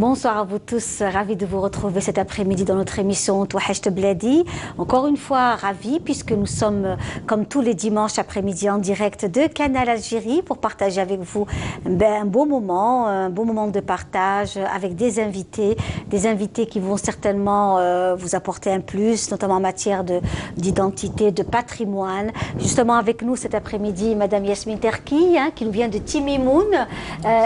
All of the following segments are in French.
Bonsoir à vous tous, ravi de vous retrouver cet après-midi dans notre émission Touhacht Bladi. Encore une fois, ravi puisque nous sommes comme tous les dimanches après-midi en direct de Canal Algérie pour partager avec vous un beau moment de partage avec des invités qui vont certainement vous apporter un plus, notamment en matière d'identité, de patrimoine. Justement avec nous cet après-midi, Madame Yasmine Terki, qui nous vient de Timimoun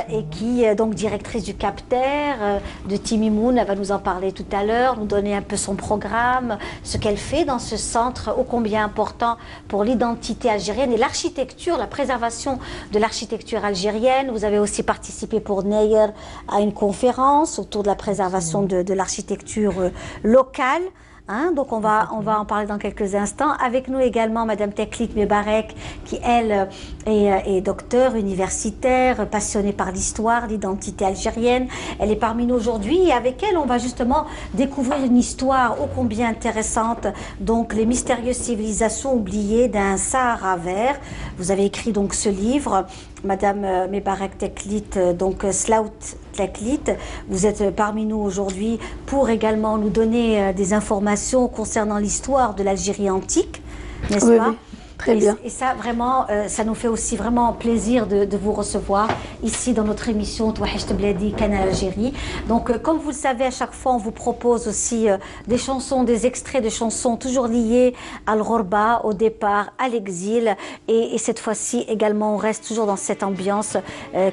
et qui est donc directrice du Capter de Timimoun. Elle va nous en parler tout à l'heure, nous donner un peu son programme, ce qu'elle fait dans ce centre ô combien important pour l'identité algérienne et l'architecture, la préservation de l'architecture algérienne. Vous avez aussi participé pour Neyer à une conférence autour de la préservation de l'architecture locale. Donc on va en parler dans quelques instants. Avec nous également Madame Teklit Mebarek qui elle est docteure universitaire, passionnée par l'histoire, l'identité algérienne. Elle est parmi nous aujourd'hui et avec elle on va justement découvrir une histoire ô combien intéressante. Donc les mystérieuses civilisations oubliées d'un Sahara vert. Vous avez écrit donc ce livre, Madame Mebarek Teklit, donc Slaout Teklit. Vous êtes parmi nous aujourd'hui pour également nous donner des informations concernant l'histoire de l'Algérie antique, n'est-ce pas? Oui. Très bien. Et ça, vraiment, ça nous fait aussi vraiment plaisir de vous recevoir ici dans notre émission Touhacht Bladi Canal Algérie. Donc, comme vous le savez, à chaque fois, on vous propose aussi des chansons, des extraits de chansons toujours liés à l'Ghorba, au départ, à l'exil. Et cette fois-ci, également, on reste toujours dans cette ambiance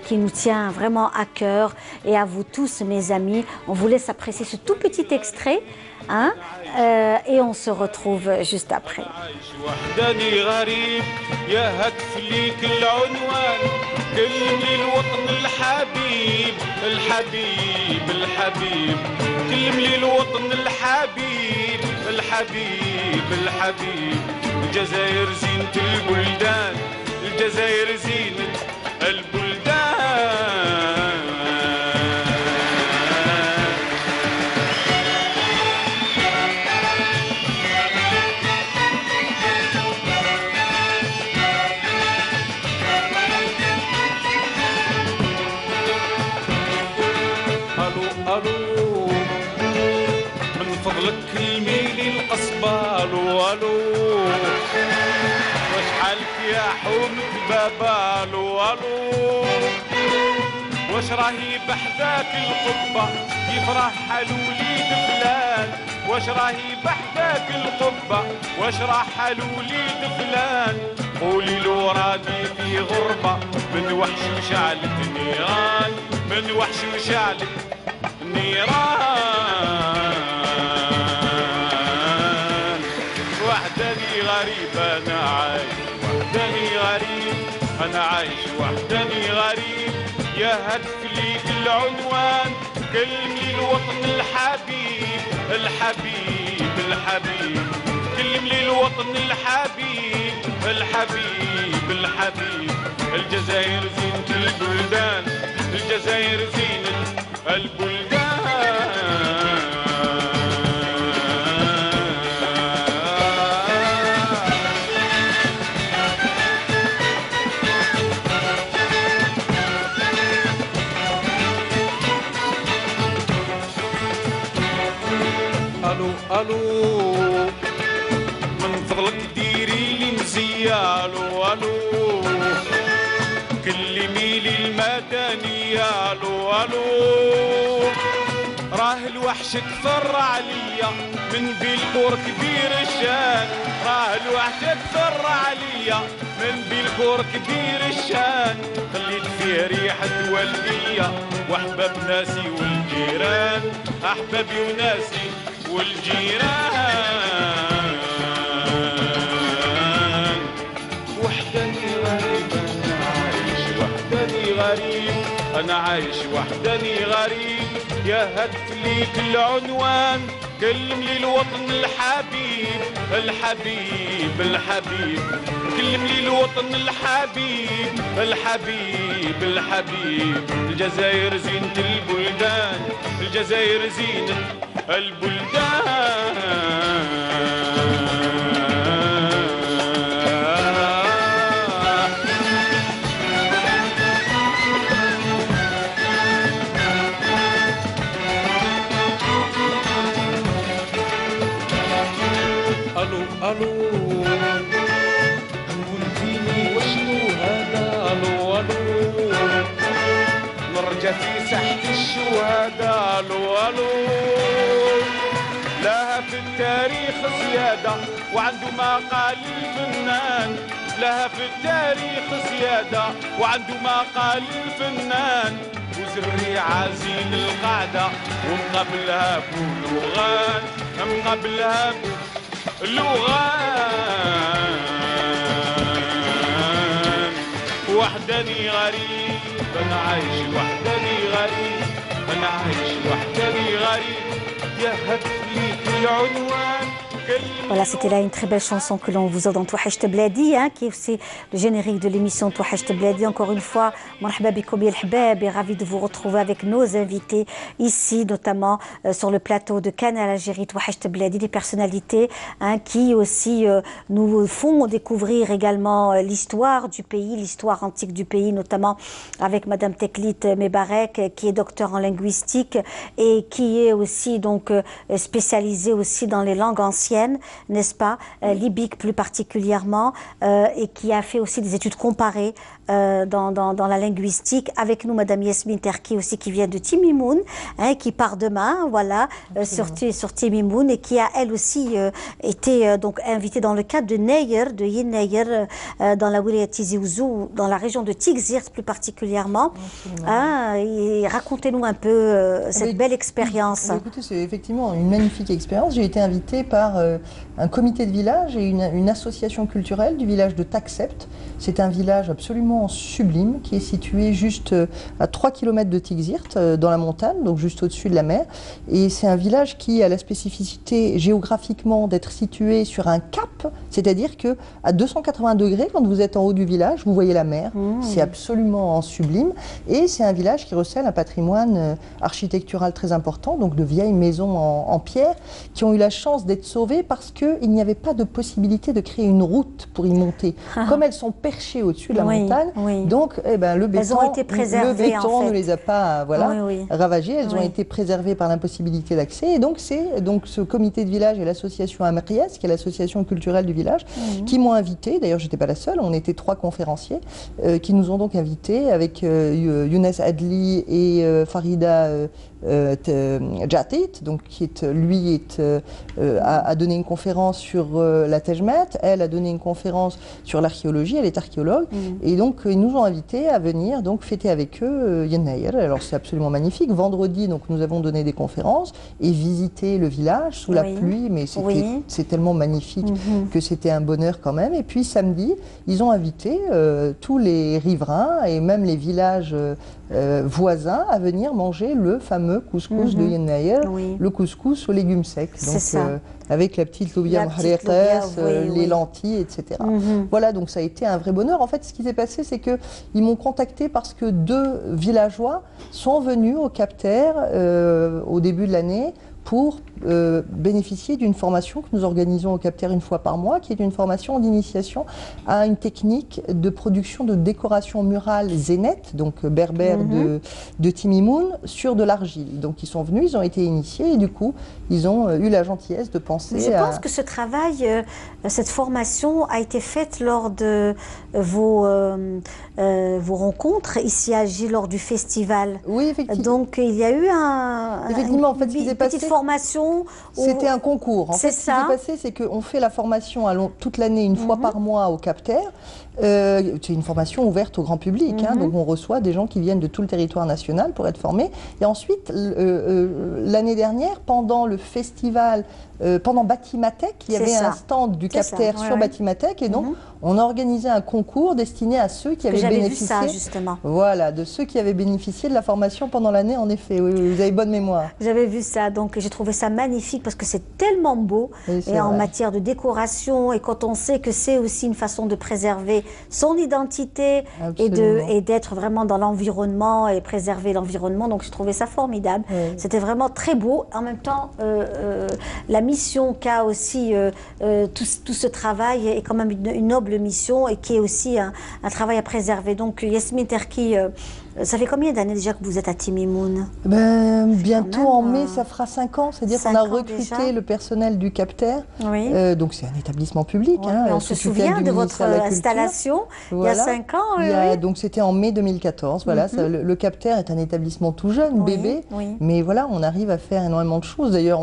qui nous tient vraiment à cœur. Et à vous tous, mes amis, on vous laisse apprécier ce tout petit extrait. Et on se retrouve juste après. الجزائر زينة البلدان، الجزائر زينة البلدان. الو من فضلك كلميلي القصبة. الو الو واش حالك يا حومة بابا؟ الو الو واش راهي بحذاك القبة يفرح حال وليد فلان؟ واش راهي بحذاك القبة واش راح حال وليد فلان؟ قولي له راني في غربة من وحش وشعلت نيران، من وحش وشعلت نيران. وحداني غريب أنا عايش، وحداني غريب أنا عايش، وحداني غريب. يا هدف ليك العنوان كلمي الوطن الحبيب، الحبيب الحبيب. كلمي الوطن الحبيب، الحبيب الحبيب. الجزائر زينة البلدان، الجزائر زينة البلدان. الو الو من فضلك ديري لي مزية. الو الو كلمي لي المدنية. الو الو راه الوحش كثر عليا من بيلكور كبير الشان، راه الوحش كثر عليا من بيلكور كبير الشان. خليت فيه ريحة والدية واحباب ناسي والجيران، احبابي وناسي والجيران. وحداني غريب انا عايش، وحداني غريب انا عايش، وحداني غريب. يا هدف ليك العنوان كلم لي الوطن الحبيب، الحبيب الحبيب. كلم لي الوطن الحبيب، الحبيب الحبيب. الجزائر زينة البلدان، الجزائر زينة البلدان. الو الو نقول فيني وشنو هذا الو الو نرجع في ساحة الشهداء الو الو لها في التاريخ زيادة وعنده مقال الفنان لها في التاريخ زيادة وعنده مقال الفنان وزري عازين القعدة ومقابلها بلغان مقابلها بلغان وحداني غريب أنا عايش وحداني غريب أنا عايش وحداني غريب يا هتلي العنوان. Voilà, c'était là une très belle chanson que l'on vous a dans Touhacht Bladi, hein, qui est aussi le générique de l'émission Touhacht Bladi. Encore une fois, marhaba bikoum ya al-hbab, et ravi de vous retrouver avec nos invités ici, notamment sur le plateau de Canal Algérie Touhacht Bladi, des personnalités hein, qui aussi nous font découvrir également l'histoire du pays, l'histoire antique du pays, notamment avec Madame Teklit Mebarek, qui est docteur en linguistique et qui est aussi donc spécialisée aussi dans les langues anciennes, n'est-ce pas, libique plus particulièrement, et qui a fait aussi des études comparées dans la linguistique. Avec nous, Madame Yasmine Terki aussi, qui vient de Timimoun, hein, qui part demain, voilà, sur Timimoun, et qui a elle aussi été donc invitée dans le cadre de Neyer, de Yin Neyer, dans la Wilaya Tizi Ouzou, dans la région de Tigzirt plus particulièrement. Hein, et racontez-nous un peu cette belle expérience. Écoutez, c'est effectivement une magnifique expérience. J'ai été invitée par un comité de village et une association culturelle du village de Taksept. C'est un village absolument sublime qui est situé juste à 3 km de Tigzirt, dans la montagne, donc juste au-dessus de la mer. Et c'est un village qui a la spécificité géographiquement d'être situé sur un cap, c'est-à-dire que à 280 degrés, quand vous êtes en haut du village, vous voyez la mer. C'est absolument sublime. Et c'est un village qui recèle un patrimoine architectural très important, donc de vieilles maisons en pierre, qui ont eu la chance d'être sauvées parce qu'il n'y avait pas de possibilité de créer une route pour y monter. Comme elles sont perchées au-dessus de la montagne, donc le béton, ne les a pas ravagées, elles ont été préservées par l'impossibilité d'accès. Et donc c'est ce comité de village et l'association Amrias, qui est l'association culturelle du village, qui m'ont invité. D'ailleurs, je n'étais pas la seule, on était 3 conférenciers qui nous ont donc invités avec Younes Adli et Farida Jatit, donc qui a donné une conférence sur la Tejmet, elle a donné une conférence sur l'archéologie, elle est archéologue, et donc ils nous ont invités à venir donc fêter avec eux Yen Neyer. Alors c'est absolument magnifique. Vendredi, donc nous avons donné des conférences et visité le village sous la pluie, mais c'est tellement magnifique que c'était un bonheur quand même. Et puis samedi, ils ont invité tous les riverains et même les villages voisins à venir manger le fameux couscous de Yen Neyer, le couscous aux légumes secs. Donc avec la petite loubia mahriqas, les lentilles, etc. Voilà, donc ça a été un vrai bonheur. En fait, ce qui s'est passé, c'est qu'ils m'ont contacté parce que 2 villageois sont venus au Cap-Terre au début de l'année pour bénéficier d'une formation que nous organisons au Cap-Terre une fois par mois, qui est une formation d'initiation à une technique de production de décoration murale zénet, donc berbère de Timimoun, sur de l'argile. Donc ils sont venus, ils ont été initiés et du coup, ils ont eu la gentillesse de penser Je pense que ce travail, cette formation a été faite lors de vos rencontres ici à Alger, lors du festival. Oui, effectivement. Donc il y a eu effectivement, en fait, ce qui s'est passé, formation. C'était un concours. En fait, ce qui s'est passé, c'est qu'on fait la formation toute l'année, une fois par mois au Cap-Terre. C'est une formation ouverte au grand public, hein, donc on reçoit des gens qui viennent de tout le territoire national pour être formés. Et ensuite, l'année dernière, pendant le festival, pendant Batimatech, il y avait un stand du Cap-Terre sur Batimatech, et donc on a organisé un concours destiné à ceux qui avaient bénéficié. Vu ça, justement. Voilà, de ceux qui avaient bénéficié de la formation pendant l'année, en effet. Oui, vous avez bonne mémoire. J'avais vu ça, donc j'ai trouvé ça magnifique parce que c'est tellement beau, et en matière de décoration, et quand on sait que c'est aussi une façon de préserver son identité et d'être vraiment dans l'environnement et préserver l'environnement, donc je trouvais ça formidable. C'était vraiment très beau. En même temps, la mission qu'a aussi tout ce travail est quand même une noble mission et qui est aussi un travail à préserver. Donc Yasmine Terki, Ça fait combien d'années déjà que vous êtes à Timimoun? Bientôt en mai, ça fera 5 ans. C'est-à-dire qu'on a recruté le personnel du Capter. Oui. Donc c'est un établissement public. Oui, on se souvient de votre installation il y a 5 ans. Donc c'était en mai 2014. Voilà, le Capter est un établissement tout jeune, bébé. Mais voilà, on arrive à faire énormément de choses. D'ailleurs,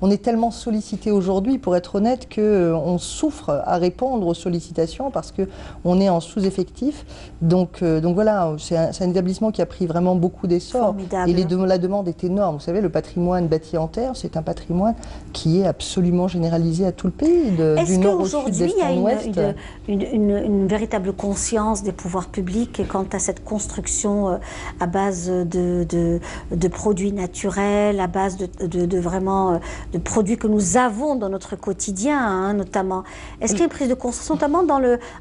on est tellement sollicité aujourd'hui, pour être honnête, qu'on souffre à répondre aux sollicitations parce qu'on est en sous-effectif. Donc voilà, c'est un établissement qui a pris vraiment beaucoup d'essor. Et la demande est énorme. Vous savez, le patrimoine bâti en terre, c'est un patrimoine qui est absolument généralisé à tout le pays, du nord au sud, d'est en ouest. Est-ce qu'aujourd'hui, il y a une véritable conscience des pouvoirs publics quant à cette construction à base de produits naturels, à base de produits que nous avons dans notre quotidien, hein, notamment. Est-ce qu'il y a une prise de conscience, notamment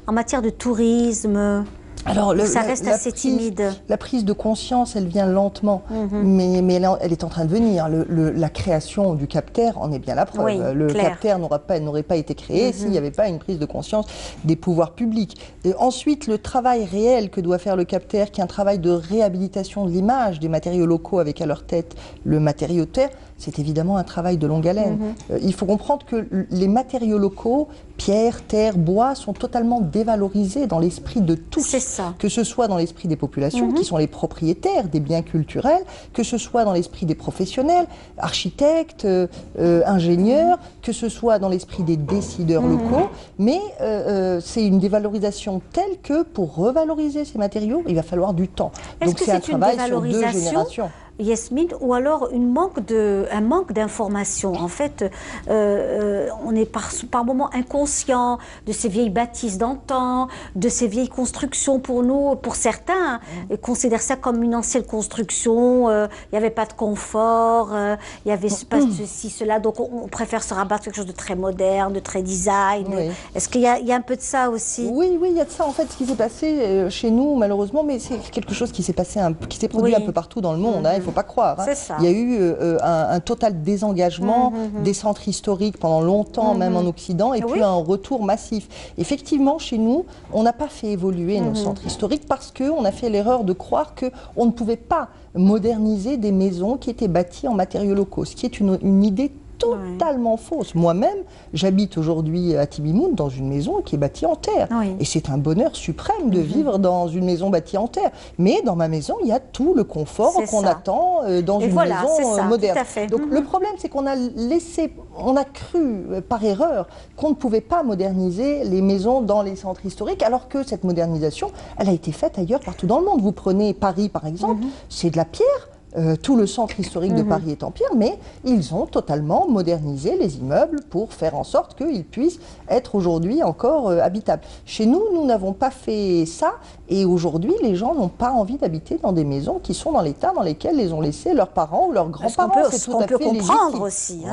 en matière de tourisme? Alors, ça reste assez timide. La prise de conscience, elle vient lentement, mais elle est en train de venir. La création du Capter en est bien la preuve. Oui, le Capter n'aurait pas été créé s'il n'y avait pas une prise de conscience des pouvoirs publics. Et ensuite, le travail réel que doit faire le Capter, qui est un travail de réhabilitation de l'image des matériaux locaux avec à leur tête le matériau terre, c'est évidemment un travail de longue haleine. Il faut comprendre que les matériaux locaux, pierre, terre, bois, sont totalement dévalorisés dans l'esprit de tous. C'est ça. Que ce soit dans l'esprit des populations, qui sont les propriétaires des biens culturels, que ce soit dans l'esprit des professionnels, architectes, ingénieurs, que ce soit dans l'esprit des décideurs locaux. Mais c'est une dévalorisation telle que pour revaloriser ces matériaux, il va falloir du temps. Donc c'est un travail sur 2 générations. Yasmine, ou alors un manque d'information. En fait, on est par moments inconscient de ces vieilles bâtisses d'antan, de ces vieilles constructions pour nous. Pour certains, considèrent ça comme une ancienne construction. Il n'y avait pas de confort, il n'y avait pas ceci, cela. Donc on préfère se rabattre sur quelque chose de très moderne, de très design. Est-ce qu'il y a un peu de ça aussi? Oui, il y a de ça. En fait, ce qui s'est passé chez nous, malheureusement, mais c'est quelque chose qui s'est passé, qui s'est produit un peu partout dans le monde. Il ne faut pas croire. Il y a eu un total désengagement des centres historiques pendant longtemps, même en Occident, et puis un retour massif. Effectivement, chez nous, on n'a pas fait évoluer nos centres historiques parce qu'on a fait l'erreur de croire qu'on ne pouvait pas moderniser des maisons qui étaient bâties en matériaux locaux, ce qui est une idée totalement fausse. Moi-même, j'habite aujourd'hui à Timimoun dans une maison qui est bâtie en terre. Et c'est un bonheur suprême de vivre dans une maison bâtie en terre. Mais dans ma maison, il y a tout le confort qu'on attend dans une maison moderne. Donc le problème, c'est qu'on a cru par erreur qu'on ne pouvait pas moderniser les maisons dans les centres historiques, alors que cette modernisation, elle a été faite ailleurs, partout dans le monde. Vous prenez Paris, par exemple, c'est de la pierre. Tout le centre historique de Paris est en pierre, mais ils ont totalement modernisé les immeubles pour faire en sorte qu'ils puissent être aujourd'hui encore habitables. Chez nous, nous n'avons pas fait ça, et aujourd'hui, les gens n'ont pas envie d'habiter dans des maisons qui sont dans l'état dans lesquels les ont laissés leurs parents ou leurs grands-parents. C'est tout à fait légitime. Comprendre aussi.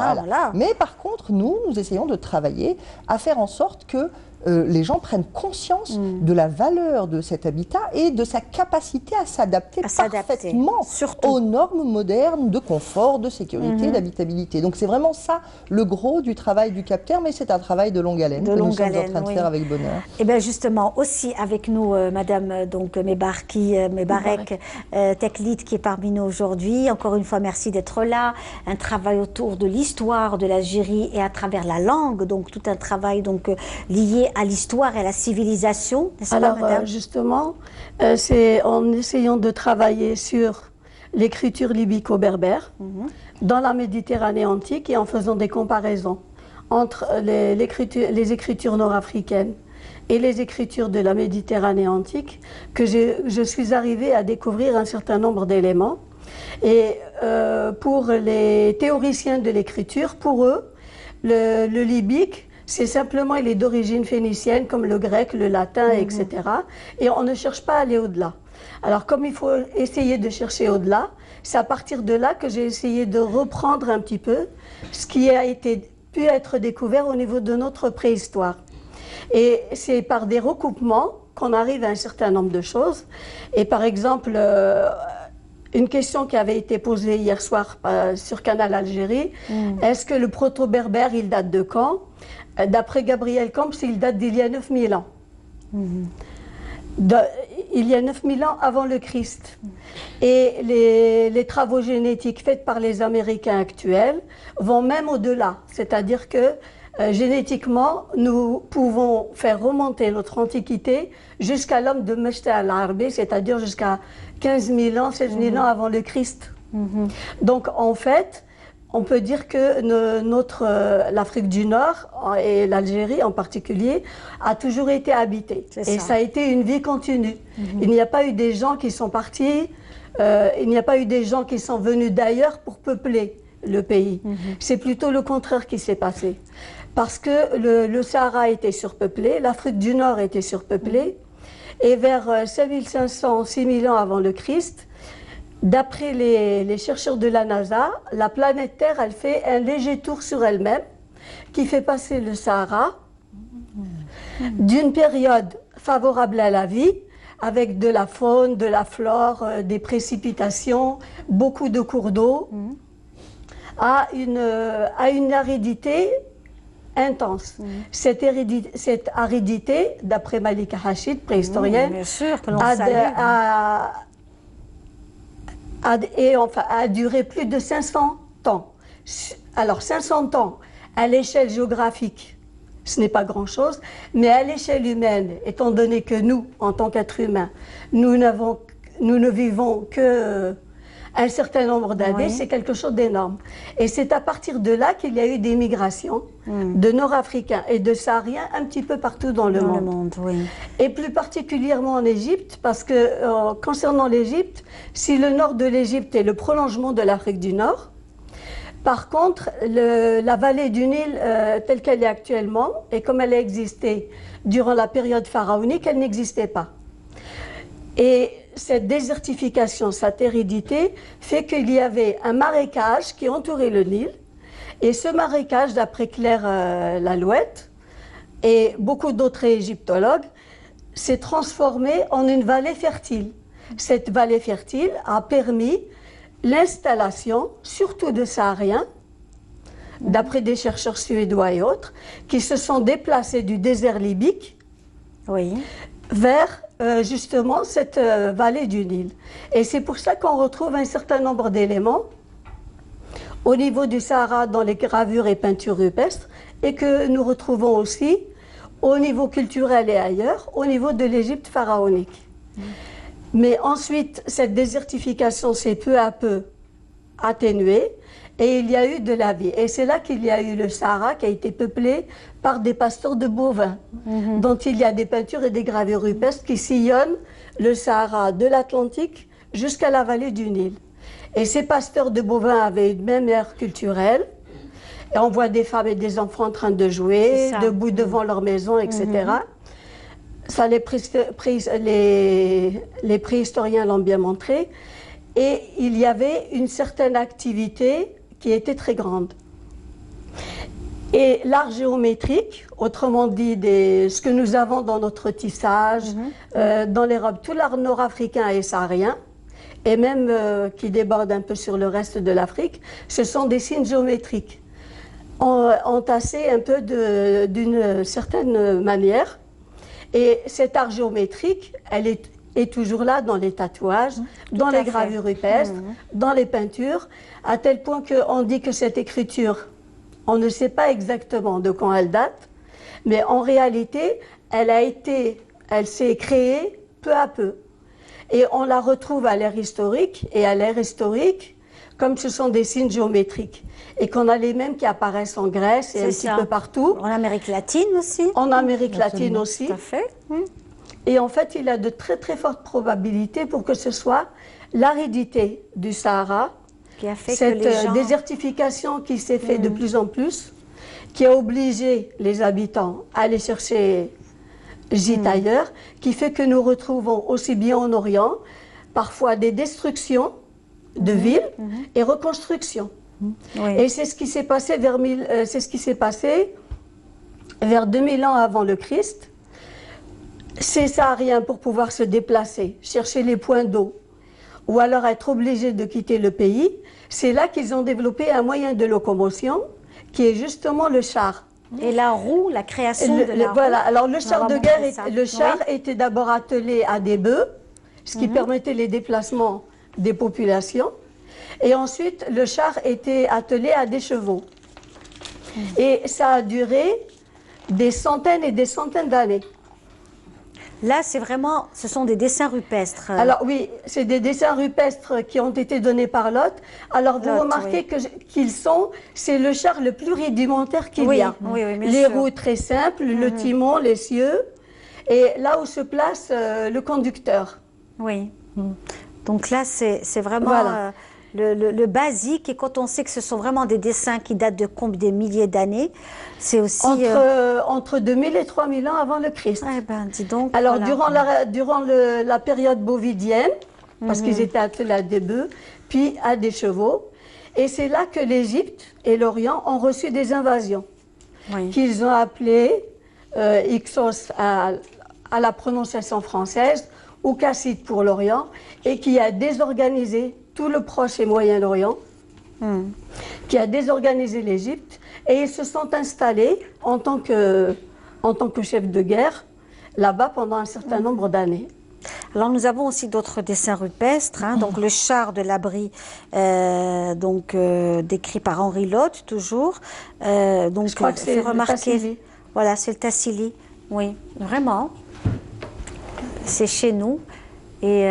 Mais par contre, nous essayons de travailler à faire en sorte que les gens prennent conscience de la valeur de cet habitat et de sa capacité à s'adapter parfaitement aux normes modernes de confort, de sécurité, d'habitabilité. Donc c'est vraiment ça le gros du travail du Capter, mais c'est un travail de longue haleine que nous sommes en train de faire avec bonheur. Et bien justement, aussi avec nous, Madame Mebarek Teklit, qui est parmi nous aujourd'hui. Encore une fois, merci d'être là. Un travail autour de l'histoire de l'Algérie et à travers la langue, donc tout un travail lié à l'histoire et à la civilisation, n'est-ce pas, madame? Justement, c'est en essayant de travailler sur l'écriture libico-berbère dans la Méditerranée antique et en faisant des comparaisons entre les écritures nord-africaines et les écritures de la Méditerranée antique que je suis arrivée à découvrir un certain nombre d'éléments. Et pour les théoriciens de l'écriture, pour eux, le libique, c'est simplement, il est d'origine phénicienne, comme le grec, le latin, etc. Et on ne cherche pas à aller au-delà. Alors, comme il faut essayer de chercher au-delà, c'est à partir de là que j'ai essayé de reprendre un petit peu ce qui a pu être découvert au niveau de notre préhistoire. Et c'est par des recoupements qu'on arrive à un certain nombre de choses. Et par exemple, une question qui avait été posée hier soir sur Canal Algérie, est-ce que le proto-berbère, il date de quand? D'après Gabriel Camps, il date d'il y a 9000 ans. il y a 9000 ans avant le Christ. Et les travaux génétiques faits par les Américains actuels vont même au-delà. C'est-à-dire que génétiquement, nous pouvons faire remonter notre antiquité jusqu'à l'homme de Meshta al-Arbi, c'est-à-dire jusqu'à 15 000 ans, 16 000 ans avant le Christ. Donc en fait, on peut dire que l'Afrique du Nord et l'Algérie en particulier a toujours été habitée. Et ça a été une vie continue. Il n'y a pas eu des gens qui sont partis, il n'y a pas eu des gens qui sont venus d'ailleurs pour peupler le pays. C'est plutôt le contraire qui s'est passé. Parce que le Sahara était surpeuplé, l'Afrique du Nord était surpeuplée, et vers 5500, 6000 ans avant le Christ, d'après les chercheurs de la NASA, la planète Terre, elle fait un léger tour sur elle-même qui fait passer le Sahara d'une période favorable à la vie, avec de la faune, de la flore, des précipitations, beaucoup de cours d'eau, à une aridité intense. Cette aridité, d'après Malika Hachid, préhistorienne, bien sûr, que l'on salue. A duré plus de 500 ans. Alors 500 ans à l'échelle géographique, ce n'est pas grand-chose, mais à l'échelle humaine, étant donné que nous, en tant qu'êtres humains, nous ne vivons que un certain nombre d'années, c'est quelque chose d'énorme. Et c'est à partir de là qu'il y a eu des migrations de Nord-Africains et de Sahariens un petit peu partout dans le monde. Et plus particulièrement en Égypte, parce que concernant l'Égypte, si le nord de l'Égypte est le prolongement de l'Afrique du Nord, par contre, la vallée du Nil telle qu'elle est actuellement, et comme elle a existé durant la période pharaonique, elle n'existait pas. Et cette désertification, cette aridité, fait qu'il y avait un marécage qui entourait le Nil. Et ce marécage, d'après Claire Lalouette et beaucoup d'autres égyptologues, s'est transformé en une vallée fertile. Cette vallée fertile a permis l'installation, surtout de Sahariens, d'après des chercheurs suédois et autres, qui se sont déplacés du désert libyque vers justement cette vallée du Nil. Et c'est pour ça qu'on retrouve un certain nombre d'éléments au niveau du Sahara dans les gravures et peintures rupestres et que nous retrouvons aussi au niveau culturel et ailleurs, au niveau de l'Égypte pharaonique. Mais ensuite, cette désertification s'est peu à peu atténuée et il y a eu de la vie. Et c'est là qu'il y a eu le Sahara qui a été peuplé par des pasteurs de bovins, dont il y a des peintures et des gravures rupestres qui sillonnent le Sahara de l'Atlantique jusqu'à la vallée du Nil. Et ces pasteurs de bovins avaient une même ère culturelle. Et on voit des femmes et des enfants en train de jouer, debout devant leur maison, etc. Ça, les préhistoriens l'ont bien montré. Et il y avait une certaine activité qui était très grande. Et l'art géométrique, autrement dit ce que nous avons dans notre tissage, dans les robes, tout l'art nord-africain et saharien, et même qui déborde un peu sur le reste de l'Afrique, ce sont des signes géométriques, entassés un peu d'une certaine manière. Et cet art géométrique, elle est toujours là dans les tatouages, dans les gravures rupestres, dans les peintures, à tel point qu'on dit que cette écriture, on ne sait pas exactement de quand elle date, mais en réalité, elle s'est créée peu à peu. Et on la retrouve à l'ère historique, et à l'ère historique, comme ce sont des signes géométriques, et qu'on a les mêmes qui apparaissent en Grèce et un petit peu partout. En Amérique latine aussi. En Amérique latine aussi. Tout à fait. Et en fait, il y a de très très fortes probabilités pour que ce soit l'aridité du Sahara, qui a fait cette que les gens... désertification qui s'est faite de plus en plus, qui a obligé les habitants à aller chercher gîte ailleurs, qui fait que nous retrouvons aussi bien en Orient, parfois des destructions de villes et reconstructions. Et c'est ce qui s'est passé vers 2000 ans avant le Christ. Ces Sahariens, pour pouvoir se déplacer, chercher les points d'eau, ou alors être obligés de quitter le pays, c'est là qu'ils ont développé un moyen de locomotion qui est justement le char. Et la roue, la création de la roue. Voilà, alors le char de guerre, était d'abord attelé à des bœufs, ce qui permettait les déplacements des populations. Et ensuite, le char était attelé à des chevaux. Et ça a duré des centaines et des centaines d'années. Là, c'est vraiment, ce sont des dessins rupestres. Alors oui, c'est des dessins rupestres qui ont été donnés par Lot. Alors vous Lot, remarquez oui. qu'ils sont, c'est le char le plus rudimentaire qu'il Oui, y a. oui, oui, bien les sûr. roues très simples, le timon, les cieux, et là où se place le conducteur. Oui. Donc là, c'est vraiment Voilà. le basique. Et quand on sait que ce sont vraiment des dessins qui datent de combien des milliers d'années, c'est aussi... Entre 2000 et 3000 ans avant le Christ. Eh ben, dis donc. Alors, voilà. durant la période bovidienne, parce qu'ils étaient attelés à des bœufs, puis à des chevaux, et c'est là que l'Égypte et l'Orient ont reçu des invasions, Oui. qu'ils ont appelées Ixos à la prononciation française, ou Cassid pour l'Orient, et qui a désorganisé tout le Proche et Moyen-Orient, qui a désorganisé l'Égypte, et ils se sont installés en tant que chefs de guerre là-bas pendant un certain nombre d'années. Alors nous avons aussi d'autres dessins rupestres, hein, donc le char de l'abri, décrit par Henri Lot toujours. Donc Je crois que c'est le Tassili. Voilà, c'est le Tassili. Oui, vraiment. C'est chez nous. Et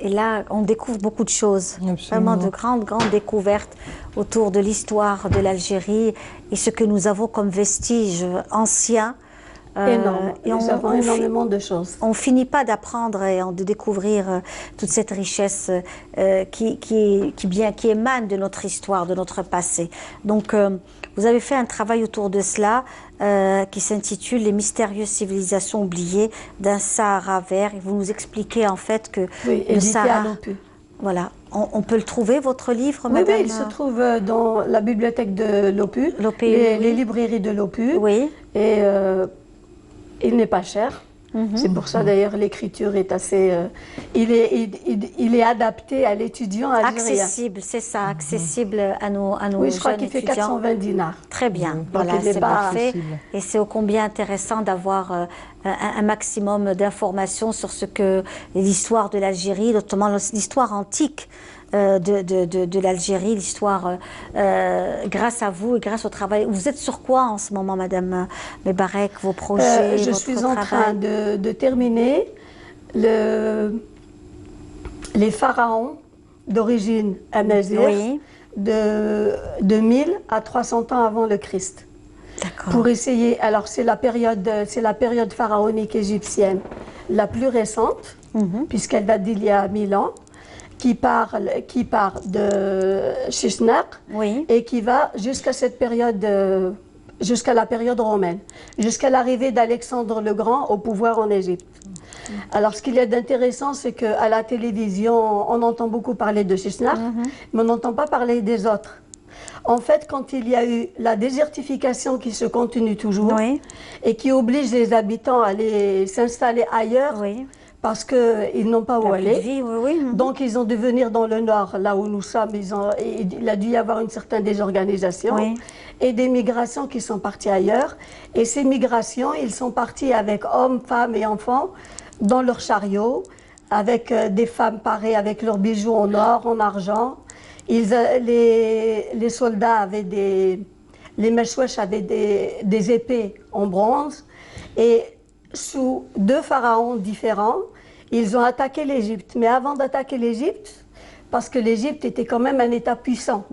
là, on découvre beaucoup de choses. Absolument. Vraiment de grandes découvertes autour de l'histoire de l'Algérie et ce que nous avons comme vestiges anciens. Énorme. Et Nous avons énormément de choses. on finit pas d'apprendre et de découvrir toute cette richesse qui émane de notre histoire, de notre passé. Donc, vous avez fait un travail autour de cela qui s'intitule « Les mystérieuses civilisations oubliées d'un Sahara vert ». Et vous nous expliquez en fait que Oui, le édité à Sahara... l'OPU. Voilà. On peut le trouver, votre livre, Oui, madame? oui, il se trouve dans la bibliothèque de l'OPU, L'OPU, les oui. librairies de l'OPU. Oui. Et il n'est pas cher. C'est pour ça d'ailleurs l'écriture est assez... il est adapté à l'étudiant algérien. Accessible, c'est ça, accessible à nos Oui, je crois jeunes qu'il fait étudiants. 420 dinars. Très bien, Donc, voilà, il n'est c'est pas parfait. accessible. Et c'est ô combien intéressant d'avoir un maximum d'informations sur ce que l'histoire de l'Algérie, notamment l'histoire antique de l'Algérie, l'histoire grâce à vous et grâce au travail. Vous êtes sur quoi en ce moment, Madame Mebarek, vos projets, Je votre suis en travail? train de terminer les pharaons d'origine amazigh Oui, de 1000 à 300 ans avant le Christ. d'accord. Pour essayer, alors c'est la période pharaonique égyptienne la plus récente, puisqu'elle date d'il y a 1000 ans, qui part de Shishnak Oui, et qui va jusqu'à cette période, jusqu'à la période romaine, jusqu'à l'arrivée d'Alexandre le Grand au pouvoir en Égypte. Alors, ce qu'il y a d'intéressant, c'est qu'à la télévision, on entend beaucoup parler de Shishnak, mais on n'entend pas parler des autres. En fait, quand il y a eu la désertification qui se continue toujours oui, et qui oblige les habitants à aller s'installer ailleurs oui. parce qu'ils n'ont pas où La vie de aller, vie, oui, oui. donc ils ont dû venir dans le nord, là où nous sommes. Il a dû y avoir une certaine désorganisation Oui. et des migrations qui sont parties ailleurs. Et ces migrations, ils sont partis avec hommes, femmes et enfants dans leurs chariots, avec des femmes parées avec leurs bijoux en or, en argent. Les soldats avaient les Meshwesh avaient des épées en bronze. Et sous deux pharaons différents, ils ont attaqué l'Égypte. Mais avant d'attaquer l'Égypte, parce que l'Égypte était quand même un État puissant,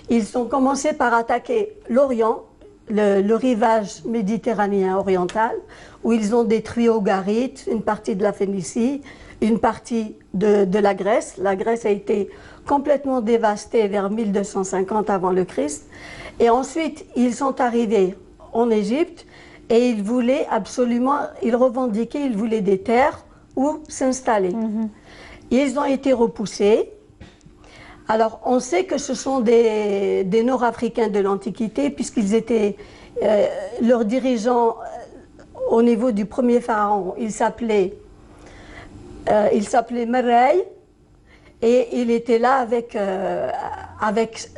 ils ont commencé par attaquer l'Orient, le rivage méditerranéen oriental, où ils ont détruit Ogarit, une partie de la Phénicie, une partie de la Grèce. La Grèce a été complètement dévastée vers 1250 avant le Christ. Et ensuite, ils sont arrivés en Égypte et ils voulaient absolument, ils revendiquaient, ils voulaient des terres où s'installer. Ils ont été repoussés. Alors, on sait que ce sont des Nord-Africains de l'Antiquité, puisqu'ils étaient leurs dirigeants au niveau du premier pharaon. Il s'appelait Merei, et il était là avec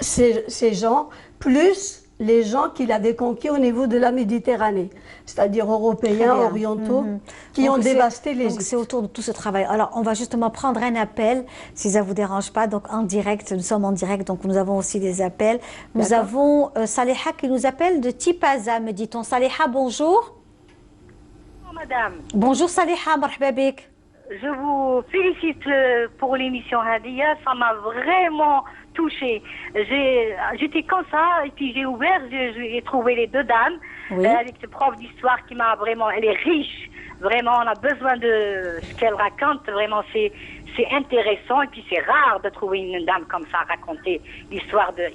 ces gens, plus les gens qu'il avait conquis au niveau de la Méditerranée, c'est-à-dire européens, orientaux, qui Donc ont dévasté donc l'Égypte. c'est autour de tout ce travail. Alors, on va justement prendre un appel, si ça ne vous dérange pas. Donc, en direct, nous sommes en direct, donc nous avons aussi des appels. Nous avons Saliha qui nous appelle de Tipaza, me dit-on. Saliha, bonjour. Bonjour, madame. Bonjour Saliha, marhaba bik. Je vous félicite pour l'émission Hadia, ça m'a vraiment touchée. J'étais comme ça, et puis j'ai ouvert, j'ai trouvé les deux dames, Oui. avec ce prof d'histoire qui m'a vraiment, elle est riche, vraiment, on a besoin de ce qu'elle raconte, vraiment, c'est intéressant, et puis c'est rare de trouver une dame comme ça raconter l'histoire de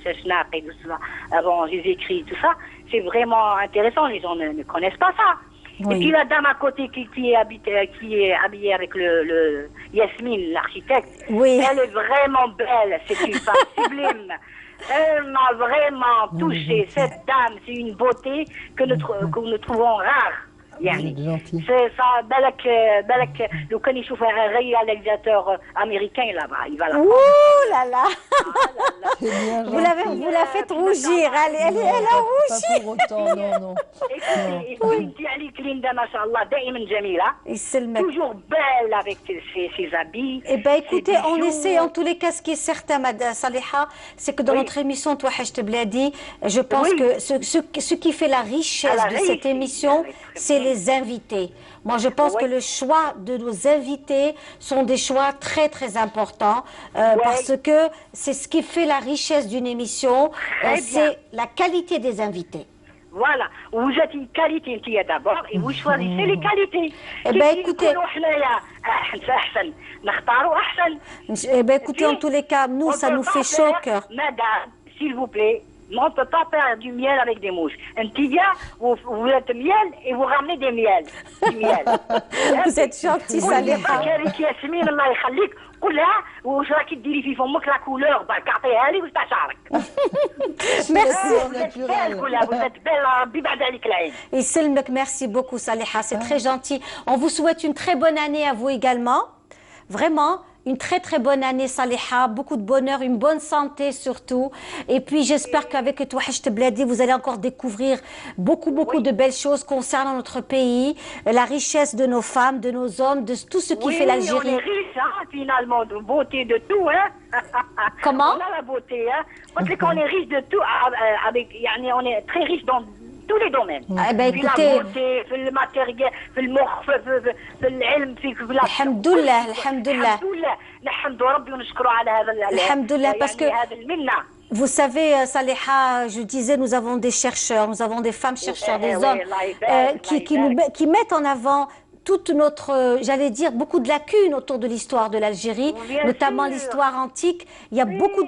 Shechnaq et tout ça, avant Jésus-Christ, tout ça, c'est vraiment intéressant, les gens ne connaissent pas ça. Oui. Et puis la dame à côté qui est habillée avec le Yasmine, l'architecte, Oui. elle est vraiment belle, c'est une femme sublime. Elle m'a vraiment touchée. Cette dame, c'est une beauté que nous trouvons rare. يعني Vous êtes gentil. c'est ça بالك لو كان يشوف un réalisateur américain là-bas, il va la Ouh là là, C'est bien vous la faites rougir. Elle a rougi. Pas pour autant, non, non. écoutez انت عليك ليندا ما شاء الله دائما جميلة, يسلمك. toujours belle avec ses habits. Eh bien, écoutez, ses on bijoux. essaie en tous les cas. Ce qui est certain, Madame Saliha, c'est que dans Oui. notre émission Touahej Bladi, je pense Oui. que ce qui fait la richesse Ah, la de cette richesse. émission, Ah oui, très c'est bien. les invités. Moi, je pense Oui. que le choix de nos invités sont des choix très, très importants parce que c'est ce qui fait la richesse d'une émission, Très bien. c'est la qualité des invités. Voilà, vous êtes une qualité انتيا d'abord et vous choisissez les qualités. Eh ben, écoutez- نقولوا حنايا أحسن نختاروا أحسن. Eh bien, écoutez, en tous les cas, nous, On ça peut nous pas fait chaud au faire, cœur. Madame, s'il vous plaît, on ne peut pas faire du miel avec des mouches. انتيا vous êtes miel et vous ramenez des miels. Du miel. Vous êtes gentil, Saliha. كاريك ياسمين الله يخليك قولها واش راكي ديري في فمك لا كولور برك اعطيها لي وتاع شعرك. Merci. Vous êtes belle كلها, vous êtes belle ربي بعد عليك العين. Et Selmek, merci beaucoup Saliha, c'est très gentil. On vous souhaite une très bonne année à vous également. Vraiment, une très très bonne année Saliha, beaucoup de bonheur, une bonne santé surtout. Et puis j'espère qu'avec Touahej Bladi, vous allez encore découvrir beaucoup de belles choses concernant notre pays, la richesse de nos femmes, de nos hommes, de tout ce qui fait On l'Algérie. est riche, hein, finalement, de beauté de tout, hein. Comment? On a la beauté, hein. Parce qu'on est riche de tout, on est très riche dans tous les domaines. Eh ben, في écoutez- la beauté, في الماتيريال, في المخ, في العلم, في الحمد لله، الحمد لله. الحمد لله. نحمد ربي ونشكره على هذا الحمد لله، parce que- هذا المنة. Vous savez, Saliha, je disais, nous avons des chercheurs, nous avons des femmes chercheurs, des oui, hommes Allah يبارك, qui mettent en avant toute notre, j'allais dire, beaucoup de lacunes autour de l'histoire de l'Algérie, Bien notamment sûr. l'histoire antique. Il y a beaucoup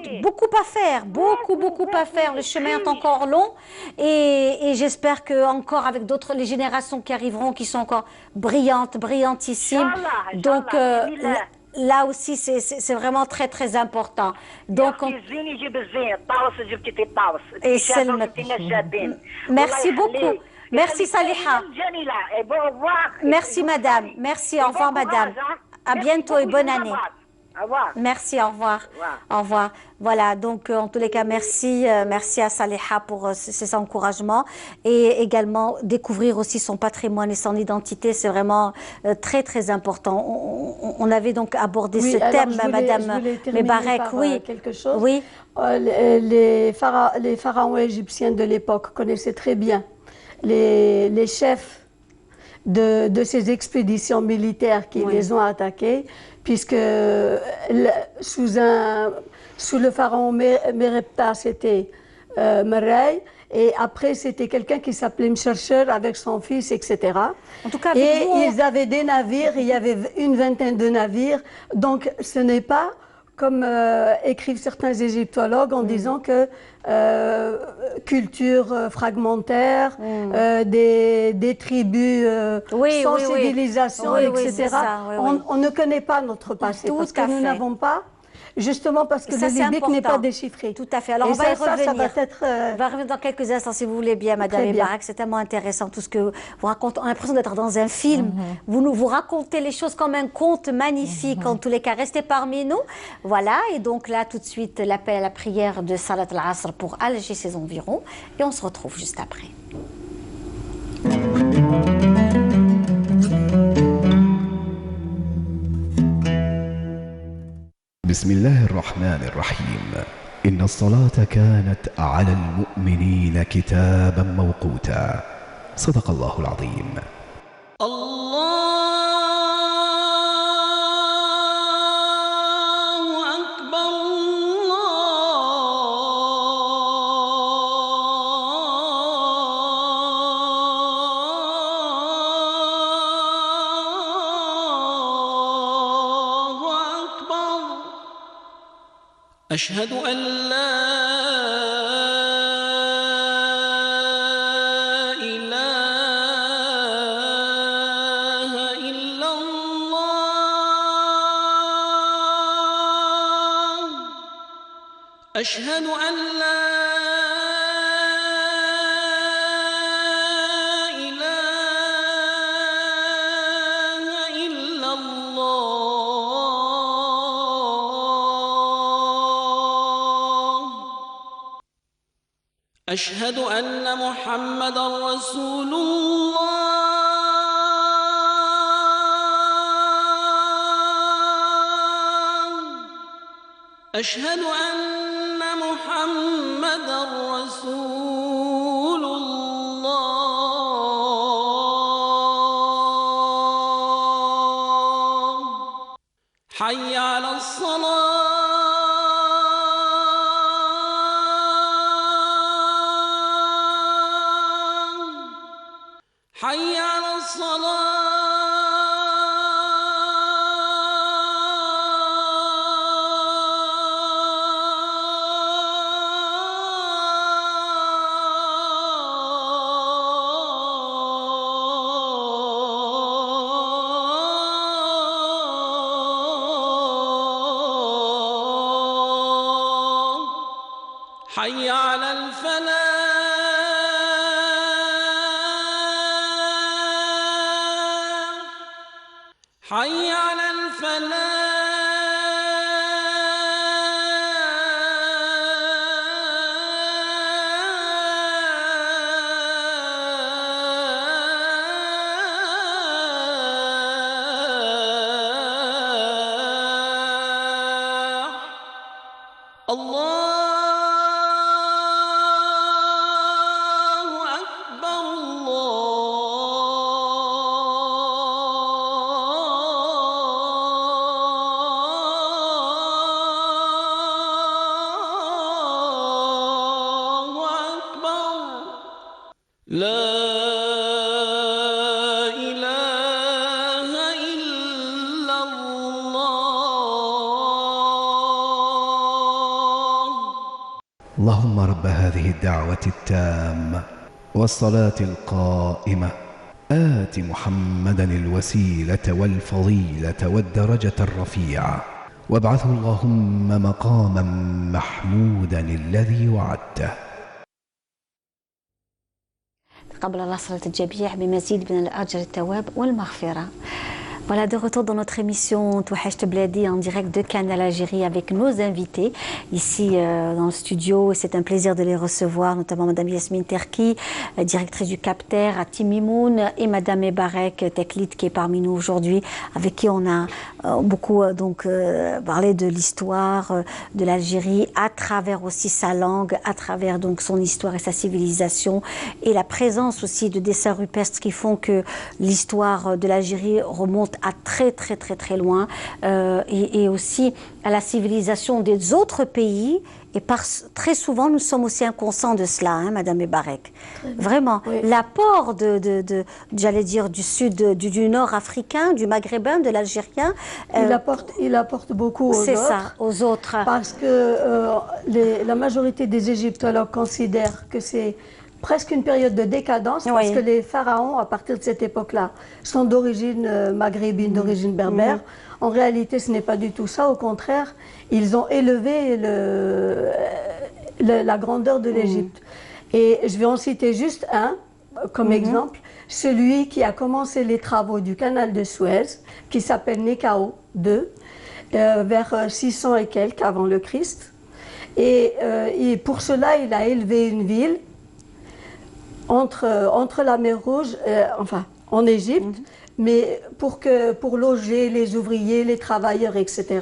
à faire, beaucoup à faire. Le chemin est encore long et j'espère que encore avec d'autres, les générations qui arriveront, qui sont encore brillantissimes. Inch'Allah, Donc, Inch'Allah. là aussi, c'est vraiment très, très important. Donc, on- الزين يجيب الزين، الطاوس جبتي الطاوس، إيه، الشابة سلمك. جبتينا الشابين. Merci والله beaucoup. يخليك. Merci, يخليك Saliha. دائماً جميلة. Et bon revoir. Merci, madame. Merci, au revoir, madame. À bientôt et bonne année. Au revoir. Merci, au revoir. revoir. Au revoir. Voilà, donc en tous les cas, merci à Saliha pour ses encouragements et également découvrir aussi son patrimoine et son identité, c'est vraiment très très important. On avait donc abordé ce alors, thème, je voulais madame terminer Mebarek, par, oui. quelque chose. Oui. Les pharaons égyptiens de l'époque connaissaient très bien les chefs de ces expéditions militaires qui Oui. les ont attaqués, puisque sous le pharaon Mérepta, c'était Meray, et après c'était quelqu'un qui s'appelait Mchercher avec son fils, etc. En tout cas, et avec vous, ils avaient des navires, il y avait une vingtaine de navires, donc ce n'est pas comme écrivent certains égyptologues en disant que culture fragmentaire, des tribus Oui, sans oui, oui. civilisation, Oui, oui, etc. c'est ça, oui, oui. On ne connaît pas notre passé Tout parce à que nous fait. n'avons pas justement parce que Ça, le c'est libique n'est pas important. déchiffré. Tout à fait. Alors, Et on va y ça revenir. va être... On va revenir dans quelques instants, si vous voulez bien, Madame Très bien. Ebarak. C'est tellement intéressant tout ce que vous racontez. On a l'impression d'être dans un film. Vous racontez les choses comme un conte magnifique. En tous les cas, restez parmi nous. Voilà. Et donc là, tout de suite, l'appel à la prière de Salat al-Asr pour Alger, ses environs. Et on se retrouve juste après. بسم الله الرحمن الرحيم إن الصلاة كانت على المؤمنين كتابا موقوتا صدق الله العظيم الله أكبر الله أكبر أشهد أن لا إله إلا الله أشهد أن لا إله إلا الله أشهد أن محمدا رسول الله أشهد أن محمدا رسول الله حي على الصلاة حي على الصلاة حي على الفلاح حي على الفلاح الله أكبر الله أكبر لا إله إلا الله اللهم رب هذه الدعوة التامة والصلاة القائمة آت محمدا الوسيلة والفضيلة والدرجة الرفيعة وابعثه اللهم مقاما محمودا الذي وعدته. قبل الله صلاة الجميع بمزيد من الأجر الثواب والمغفرة. Voilà, de retour dans notre émission Touhacht Bladi en direct de Canal Algérie avec nos invités ici dans le studio. C'est un plaisir de les recevoir, notamment Madame Yasmine Terki, directrice du CAPTER à Timimoun, et Madame Ebarek Teklit qui est parmi nous aujourd'hui, avec qui on a beaucoup parlé de l'histoire de l'Algérie à travers aussi sa langue, à travers donc son histoire et sa civilisation, et la présence aussi de dessins rupestres qui font que l'histoire de l'Algérie remonte à très loin, et aussi à la civilisation des autres pays. Et très souvent, nous sommes aussi inconscients de cela, hein, Madame Ebarek. Vraiment, oui. L'apport j'allais dire, du sud, du nord africain, du maghrébin, de l'algérien. Il apporte beaucoup aux autres. C'est ça, aux autres. Parce que la majorité des égyptologues considèrent que c'est presque une période de décadence parce Oui. que les pharaons, à partir de cette époque-là, sont d'origine maghrébine, d'origine berbère. En réalité, ce n'est pas du tout ça. Au contraire, ils ont élevé la grandeur de l'Égypte. Et je vais en citer juste un comme exemple, celui qui a commencé les travaux du canal de Suez, qui s'appelle Néchao II, vers 600 et quelques avant le Christ. Et pour cela, il a élevé une ville entre la mer Rouge, enfin en Égypte, mais pour loger les ouvriers, les travailleurs, etc.,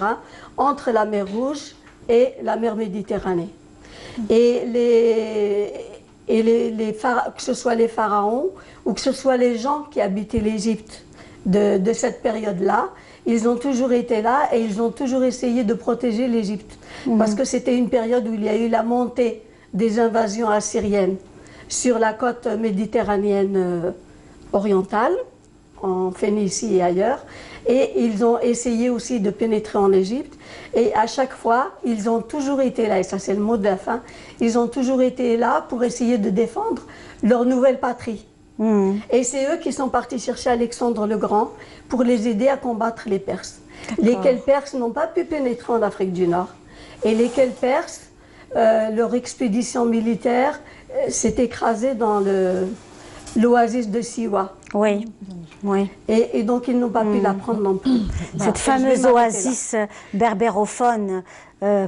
entre la mer Rouge et la mer Méditerranée. Et que ce soit les pharaons ou que ce soit les gens qui habitaient l'Égypte de cette période-là, ils ont toujours été là et ils ont toujours essayé de protéger l'Égypte. Parce que c'était une période où il y a eu la montée des invasions assyriennes sur la côte méditerranéenne orientale, en Phénicie et ailleurs. Et ils ont essayé aussi de pénétrer en Égypte. Et à chaque fois, ils ont toujours été là, et ça c'est le mot de la fin, ils ont toujours été là pour essayer de défendre leur nouvelle patrie. Et c'est eux qui sont partis chercher Alexandre le Grand pour les aider à combattre les Perses. Lesquels Perses n'ont pas pu pénétrer en Afrique du Nord. Et lesquels Perses, leur expédition militaire s'est écrasée dans l'oasis de Siwa. Oui, oui. Et donc ils n'ont pas pu la prendre non plus. Cette fameuse oasis berbérophone,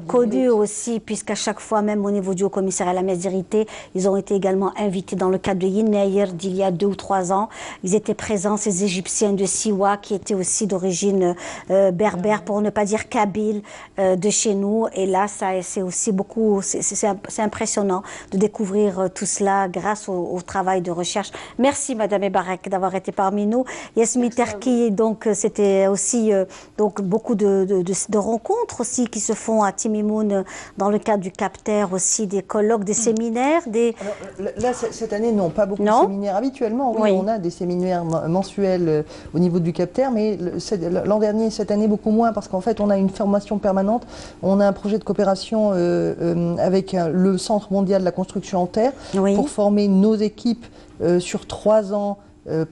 connue aussi, puisqu'à chaque fois, même au niveau du Haut-Commissariat à la Méditerranée, ils ont été également invités dans le cadre de Yenaïr d'il y a 2 ou 3 ans. Ils étaient présents, ces Égyptiens de Siwa, qui étaient aussi d'origine berbère, pour ne pas dire kabyle, de chez nous. Et là, c'est aussi beaucoup, c'est impressionnant de découvrir tout cela grâce au travail de recherche. Merci, Madame Ebarek, d'avoir été parmi nous. Yasmine Terki, donc c'était aussi donc beaucoup de rencontres aussi qui se font à Timimoun dans le cadre du CAPTER, aussi des colloques, des séminaires. Alors, là, cette année, non, pas beaucoup de séminaires. Habituellement, oui, on a des séminaires mensuels au niveau du CAPTER, mais l'an dernier, cette année, beaucoup moins, parce qu'en fait, on a une formation permanente. On a un projet de coopération avec le Centre mondial de la construction en terre pour former nos équipes sur 3 ans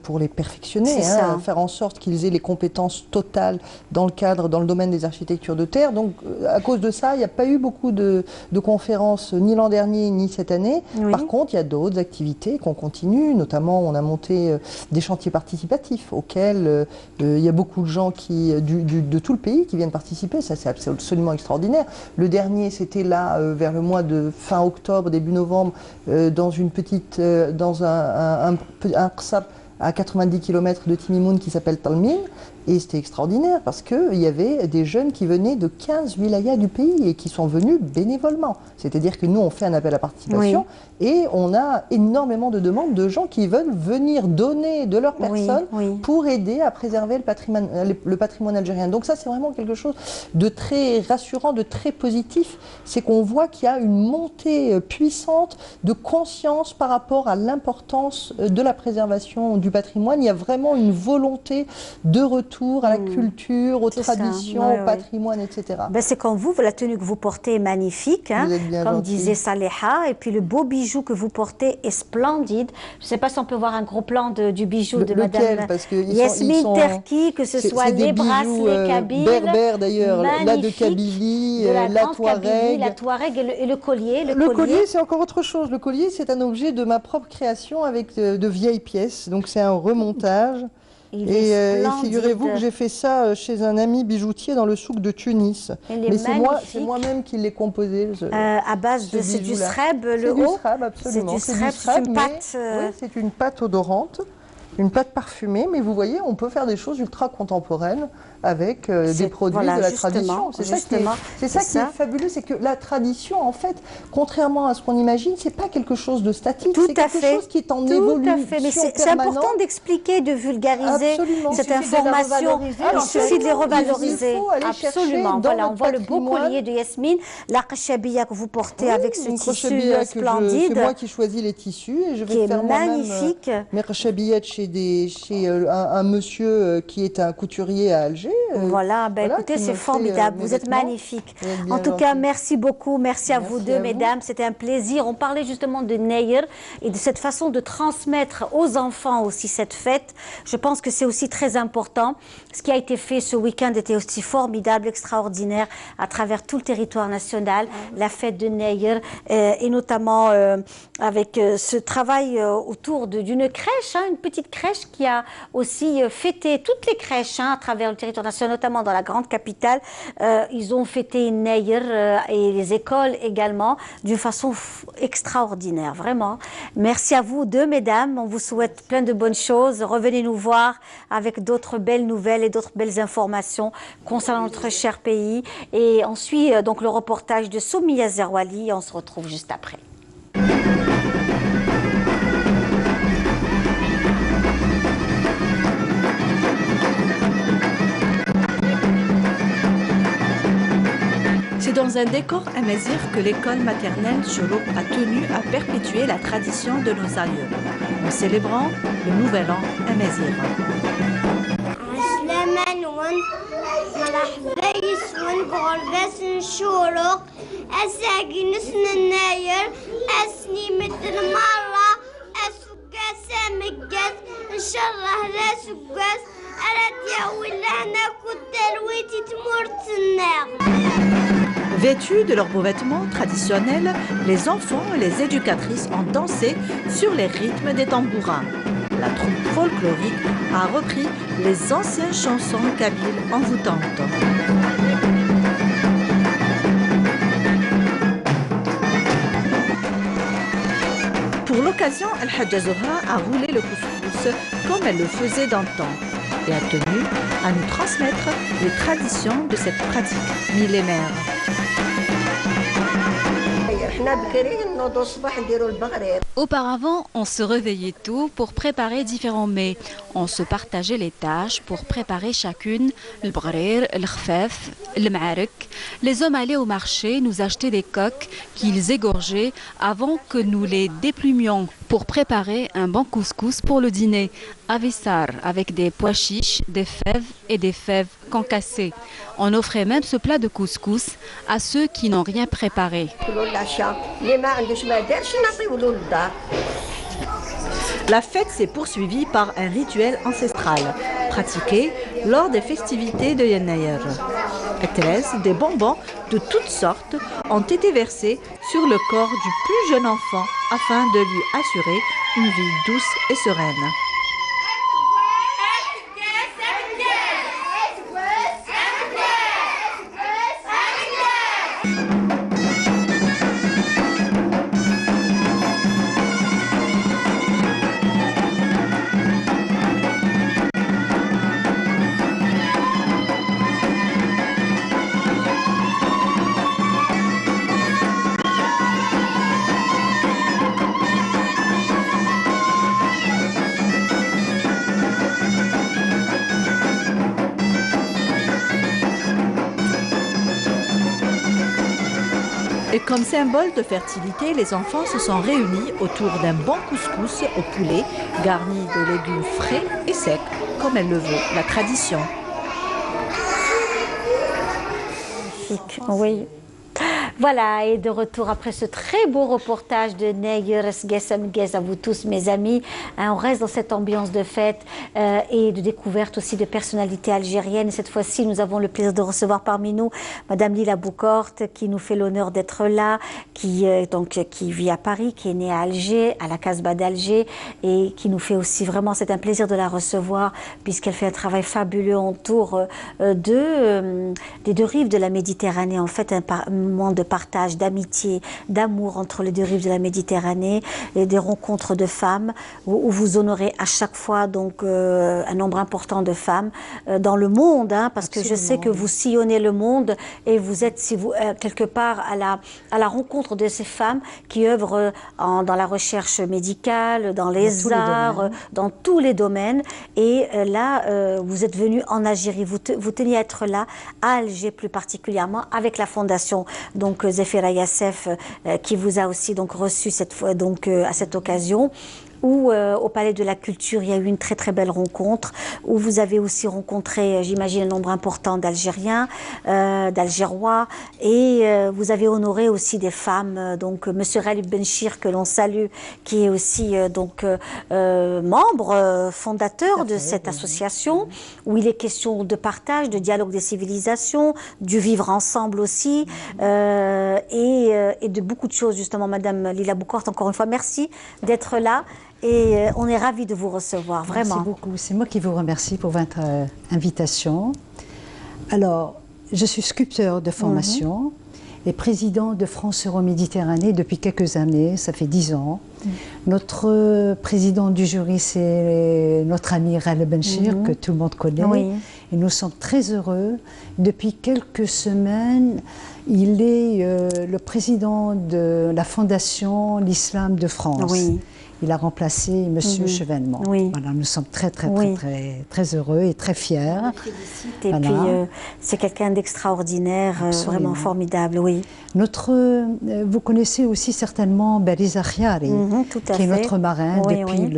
pour les perfectionner, faire en sorte qu'ils aient les compétences totales dans le domaine des architectures de terre. Donc à cause de ça, il n'y a pas eu beaucoup de conférences ni l'an dernier ni cette année. Par contre, il y a d'autres activités qu'on continue, notamment on a monté des chantiers participatifs auxquels il y a beaucoup de gens de tout le pays qui viennent participer. Ça, c'est absolument extraordinaire. Le dernier, c'était là vers le mois de fin octobre, début novembre, dans un qsab à 90 km de Timimoun qui s'appelle Talmin. Et c'était extraordinaire parce qu'il y avait des jeunes qui venaient de 15 wilayas du pays et qui sont venus bénévolement. C'est-à-dire que nous, on fait un appel à participation et on a énormément de demandes de gens qui veulent venir donner de leur personne pour aider à préserver le patrimoine algérien. Donc ça, c'est vraiment quelque chose de très rassurant, de très positif. C'est qu'on voit qu'il y a une montée puissante de conscience par rapport à l'importance de la préservation du patrimoine. Il y a vraiment une volonté de retour à la culture, aux traditions, au patrimoine, etc. Ben c'est comme vous, la tenue que vous portez est magnifique, hein, comme disait Saleha, et puis le beau bijou que vous portez est splendide. Je ne sais pas si on peut voir un gros plan du bijou de Madame Yasmine Terki, que ce soit les bracelets kabyles, berbères d'ailleurs, là de Kabylie, la Touareg et le collier. Le collier, c'est encore autre chose. Le collier, c'est un objet de ma propre création avec de vieilles pièces, donc c'est un remontage. Et figurez-vous que j'ai fait ça chez un ami bijoutier dans le souk de Tunis. Mais c'est moi-même qui l'ai composé. À base de du sreb, le haut. C'est du sreb, absolument. C'est une pâte. Oui, c'est une pâte odorante, une pâte parfumée. Mais vous voyez, on peut faire des choses ultra contemporaines avec des produits de la tradition. C'est ça qui est fabuleux, c'est que la tradition, en fait, contrairement à ce qu'on imagine, c'est pas quelque chose de statique, c'est quelque chose qui est en évolution permanente. Mais c'est important d'expliquer, de vulgariser cette information. Il suffit de les revaloriser. Il faut aller absolument. Voilà, on voit le beau collier de Yasmine, la khashabia que vous portez avec ce tissu splendide. C'est moi qui choisis les tissus et je vais faire moi-même mes khashabiyat chez un monsieur qui est un couturier à Alger. Voilà, écoutez, c'est formidable. Vous êtes magnifique. En tout cas, merci beaucoup. Merci à vous deux, mesdames. C'était un plaisir. On parlait justement de Nayr et de cette façon de transmettre aux enfants aussi cette fête. Je pense que c'est aussi très important. Ce qui a été fait ce week-end était aussi formidable, extraordinaire, à travers tout le territoire national. La fête de Nayr et notamment avec ce travail autour d'une crèche, une petite crèche qui a aussi fêté toutes les crèches à travers le territoire national, notamment dans la grande capitale. Ils ont fêté Nayr et les écoles également d'une façon extraordinaire, vraiment. Merci à vous deux, mesdames. On vous souhaite plein de bonnes choses. Revenez nous voir avec d'autres belles nouvelles et d'autres belles informations concernant notre cher pays. Et on suit donc le reportage de Soumia Zerwali. On se retrouve juste après. C'est dans un décor amazigh que l'école maternelle Chourouk a tenu à perpétuer la tradition de nos aïeux, en célébrant le nouvel an amazigh. Vêtus de leurs beaux vêtements traditionnels, les enfants et les éducatrices ont dansé sur les rythmes des tambourins. La troupe folklorique a repris les anciennes chansons kabyles envoûtantes. Pour l'occasion, Al-Hadja Zohra a roulé le couscous comme elle le faisait d'antan et a tenu à nous transmettre les traditions de cette pratique millénaire. Auparavant, on se réveillait tôt pour préparer différents mets. On se partageait les tâches pour préparer chacune le bgharir, le khfaf, le ma'arik. Les hommes allaient au marché nous acheter des coqs qu'ils égorgeaient avant que nous les déplumions pour préparer un bon couscous pour le dîner. Avissar avec des pois chiches, des fèves et des fèves concassées. On offrait même ce plat de couscous à ceux qui n'ont rien préparé. La fête s'est poursuivie par un rituel ancestral, pratiqué lors des festivités de Yenayr. Des bonbons de toutes sortes ont été versés sur le corps du plus jeune enfant afin de lui assurer une vie douce et sereine. Et comme symbole de fertilité, les enfants se sont réunis autour d'un bon couscous au poulet, garni de légumes frais et secs, comme elle le veut, la tradition. Oui. Voilà, et de retour après ce très beau reportage de Nayr Sgesam à vous tous, mes amis. On reste dans cette ambiance de fête et de découverte aussi de personnalités algériennes. Et cette fois-ci, nous avons le plaisir de recevoir parmi nous Madame Lila Boukorte, qui nous fait l'honneur d'être là, qui vit à Paris, qui est née à Alger, à la Casbah d'Alger, et qui nous fait aussi vraiment, c'est un plaisir de la recevoir, puisqu'elle fait un travail fabuleux autour des deux rives de la Méditerranée. En fait, un moment de partage, d'amitié, d'amour entre les deux rives de la Méditerranée, et des rencontres de femmes où vous honorez à chaque fois donc un nombre important de femmes dans le monde, parce que je sais que vous sillonnez le monde et vous êtes quelque part à la rencontre de ces femmes qui œuvrent dans la recherche médicale, dans les arts, dans tous les domaines. Et là, vous êtes venu en Algérie, vous teniez à être là, à Alger plus particulièrement, avec la fondation donc Zefira Yassef qui vous a aussi donc reçu cette fois, donc à cette occasion. où au Palais de la Culture, il y a eu une très très belle rencontre, où vous avez aussi rencontré, j'imagine, un nombre important d'Algériens, d'Algérois, et vous avez honoré aussi des femmes, donc Monsieur Ghalib Benchir, que l'on salue, qui est aussi membre fondateur de cette association, où il est question de partage, de dialogue des civilisations, du vivre ensemble aussi, et de beaucoup de choses, justement. Madame Lila Boucourt, encore une fois, merci d'être là. Et on est ravis de vous recevoir, vraiment. Merci beaucoup. C'est moi qui vous remercie pour votre invitation. Alors, je suis sculpteur de formation et président de France Euro-Méditerranée depuis quelques années, ça fait 10 ans. Notre président du jury, c'est notre ami Ghalib Benchir, que tout le monde connaît. Oui. Et nous sommes très heureux. Depuis quelques semaines, il est le président de la Fondation L'Islam de France. Oui. Il a remplacé Monsieur Chevènement. Oui. Voilà, nous sommes très heureux et très fiers. On le félicite. Et puis, c'est quelqu'un d'extraordinaire, vraiment formidable, oui. Vous connaissez aussi certainement Baliza Khiari, qui est notre marin depuis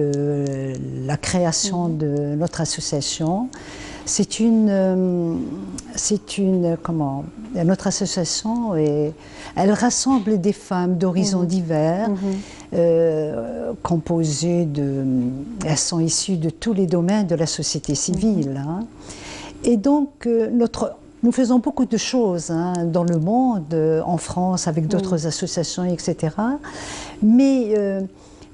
la création de notre association. Notre association, elle rassemble des femmes d'horizons divers, composées elles sont issues de tous les domaines de la société civile. Hein. Et donc, nous faisons beaucoup de choses dans le monde, en France, avec d'autres associations, etc. Mais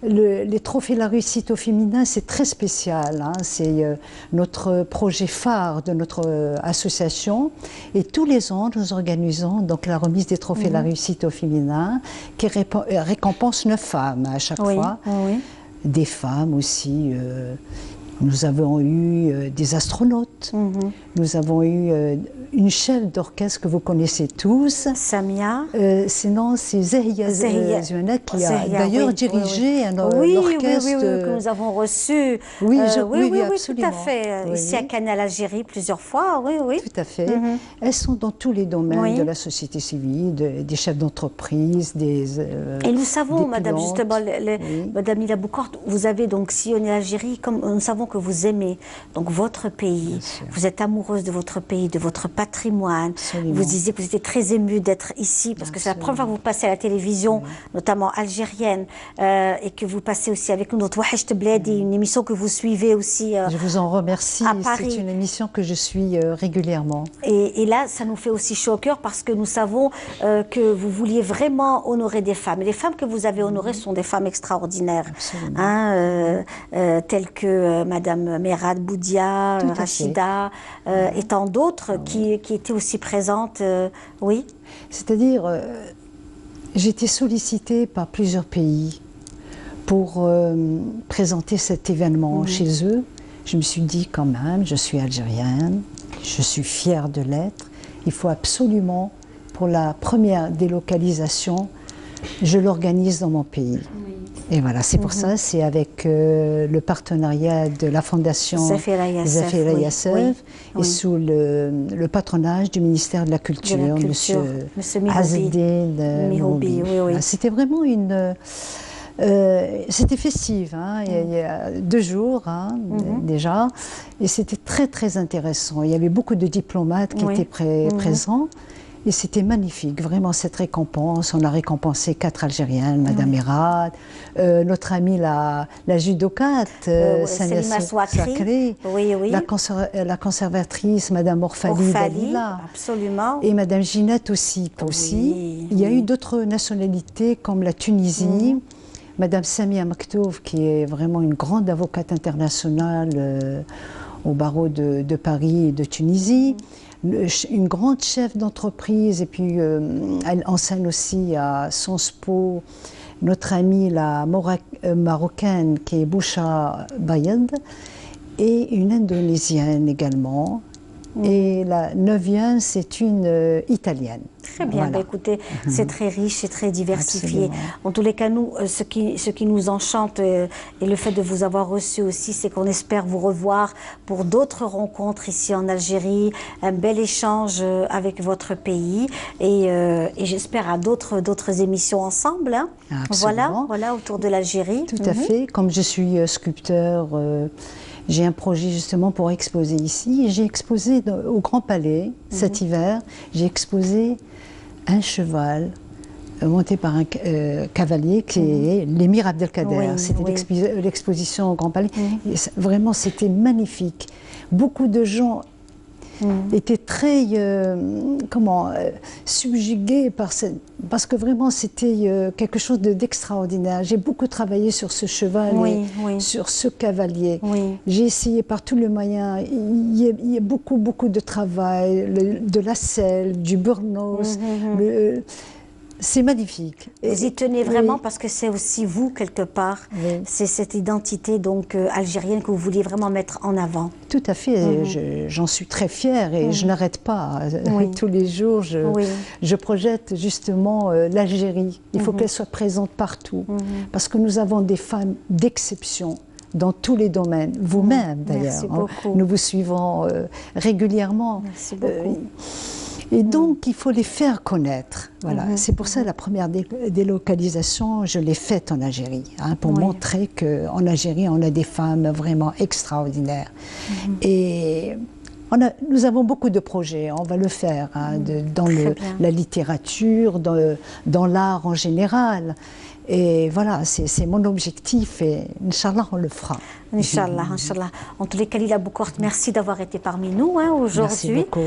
les trophées La Réussite au féminin, c'est très spécial. Hein. C'est notre projet phare de notre association. Et tous les ans, nous organisons donc la remise des trophées La Réussite au féminin, qui récompense 9 femmes à chaque fois. Des femmes aussi. Nous avons eu des astronautes. Nous avons eu une chef d'orchestre que vous connaissez tous. Samia. Sinon, c'est Zahia Zouana qui a d'ailleurs dirigé l'orchestre. Que nous avons reçu. Oui, tout à fait. Ici à Canal Algérie plusieurs fois. Oui. Tout à fait. Elles sont dans tous les domaines de la société civile, des chefs d'entreprise, et nous savons, Madame, justement, Madame Lila Boucourt, vous avez donc sillonné l'Algérie, comme nous savons que vous aimez donc votre pays. Vous êtes amoureuse de votre pays, de votre patrimoine. Absolument. Vous disiez que vous étiez très émue d'être ici, parce que c'est la première fois que vous passez à la télévision, notamment algérienne, et que vous passez aussi avec nous notre Wahesh Bledi, une émission que vous suivez aussi je vous en remercie. C'est une émission que je suis régulièrement. Et là, ça nous fait aussi chaud au cœur, parce que nous savons que vous vouliez vraiment honorer des femmes. Et les femmes que vous avez honorées sont des femmes extraordinaires, telles que Madame Merad Boudia, Rachida, et tant d'autres qui étaient aussi présentes, oui. C'est-à-dire, j'ai été sollicitée par plusieurs pays pour présenter cet événement chez eux. Je me suis dit quand même, je suis algérienne, je suis fière de l'être. Il faut absolument, pour la première délocalisation, je l'organise dans mon pays. Et voilà, c'est pour ça, c'est avec le partenariat de la Fondation Zafira Yassef et sous le patronage du ministère de la Culture, Monsieur Azzeddine Mihoubi. C'était vraiment c'était festif, il y a 2 jours déjà, et c'était très intéressant. Il y avait beaucoup de diplomates qui étaient présents. Et c'était magnifique, vraiment, cette récompense. On a récompensé 4 Algériennes, Madame Merad, notre amie la judocate, Selima Souakri, la conservatrice, Madame Orfali Dalila, absolument. Et Madame Ginette aussi. Il y a eu d'autres nationalités comme la Tunisie, Madame Samia Maktouf, qui est vraiment une grande avocate internationale au barreau de Paris et de Tunisie. Une grande chef d'entreprise, et puis elle enseigne aussi à Sonspo, notre amie la marocaine qui est Boucha Bayed, et une indonésienne également, et la 9e, c'est une Italienne. Très bien, Voilà. bah, écoutez, c'est très riche et très diversifié. Absolument. En tous les cas, nous, ce qui nous enchante et le fait de vous avoir reçu aussi, c'est qu'on espère vous revoir pour d'autres rencontres ici en Algérie, un bel échange avec votre pays et j'espère à d'autres émissions ensemble. Hein. Absolument. Voilà, autour de l'Algérie. Tout à fait. Comme je suis sculpteur, j'ai un projet justement pour exposer ici. Et j'ai exposé au Grand Palais cet hiver. J'ai exposé un cheval monté par un cavalier qui est l'émir Abdelkader. Oui, C'était oui. l'exposition au Grand Palais. Et vraiment, c'était magnifique. Beaucoup de gens étaient très subjugués par parce que vraiment c'était quelque chose d'extraordinaire. J'ai beaucoup travaillé sur ce cheval et sur ce cavalier. J'ai essayé par tous les moyens. Il y a beaucoup de travail, de la selle, du burnos. C'est magnifique. Vous y tenez vraiment parce que c'est aussi vous, quelque part. C'est cette identité donc algérienne que vous vouliez vraiment mettre en avant. Tout à fait. J'en suis très fière et je n'arrête pas. Tous les jours, je projette justement l'Algérie. Il faut qu'elle soit présente partout. Parce que nous avons des femmes d'exception dans tous les domaines. Vous-même, d'ailleurs. Merci beaucoup. Nous vous suivons régulièrement. Merci beaucoup. Et donc, il faut les faire connaître. Voilà. C'est pour ça la première délocalisation, je l'ai faite en Algérie, pour montrer qu'en Algérie, on a des femmes vraiment extraordinaires. Et nous avons beaucoup de projets, on va le faire, dans la littérature, dans l'art en général. Et voilà, c'est mon objectif et Inch'Allah, on le fera. Inch'Allah, Inch'Allah. En tous les cas, Lila Boucourt, merci d'avoir été parmi nous aujourd'hui. Merci beaucoup.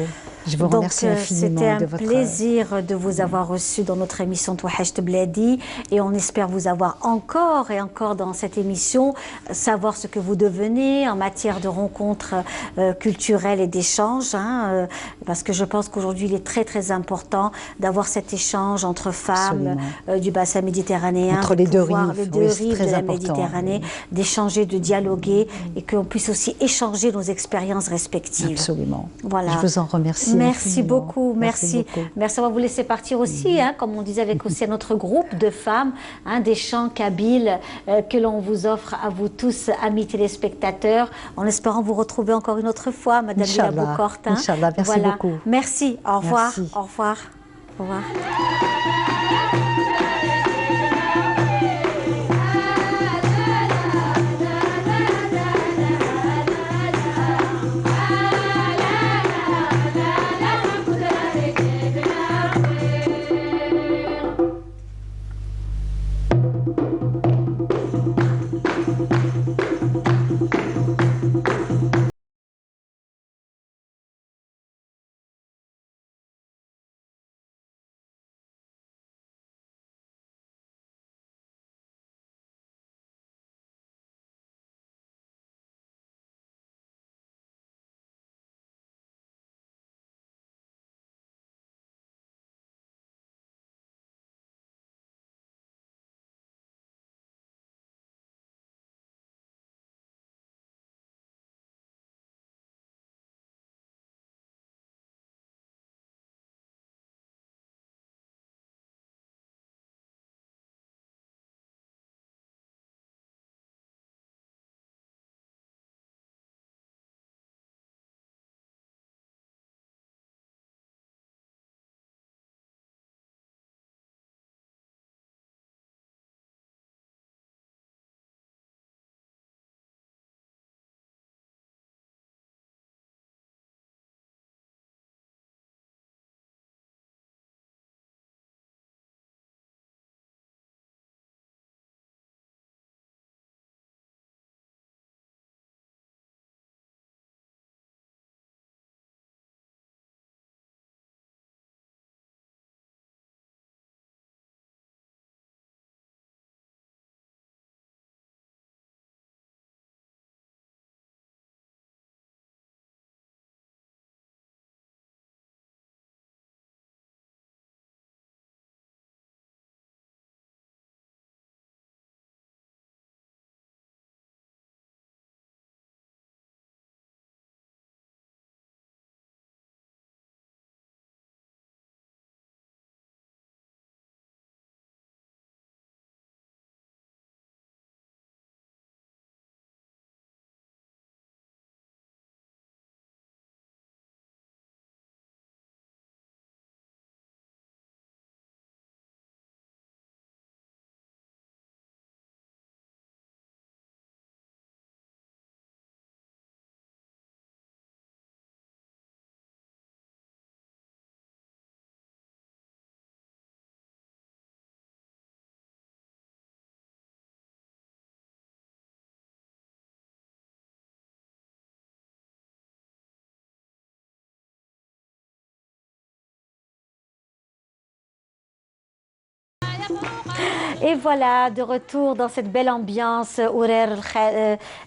Je vous remercie infiniment de votre... C'était un plaisir de vous avoir reçu dans notre émission Touhacht Bladi et on espère vous avoir encore et encore dans cette émission, savoir ce que vous devenez en matière de rencontres culturelles et d'échanges, parce que je pense qu'aujourd'hui il est très important d'avoir cet échange entre femmes du bassin méditerranéen, entre les deux rives, de la Méditerranée, d'échanger, de dialoguer et qu'on puisse aussi échanger nos expériences respectives. Absolument. Voilà. Je vous en remercie. Merci beaucoup, merci. Merci, on va vous laisser partir aussi, comme on disait avec aussi notre groupe de femmes, des chants kabyles que l'on vous offre à vous tous, amis téléspectateurs, en espérant vous retrouver encore une autre fois, Madame Lila Boucourt. Inch'Allah, merci beaucoup. Merci, au revoir. Merci. Au revoir. Au revoir. Et voilà, de retour dans cette belle ambiance Ourer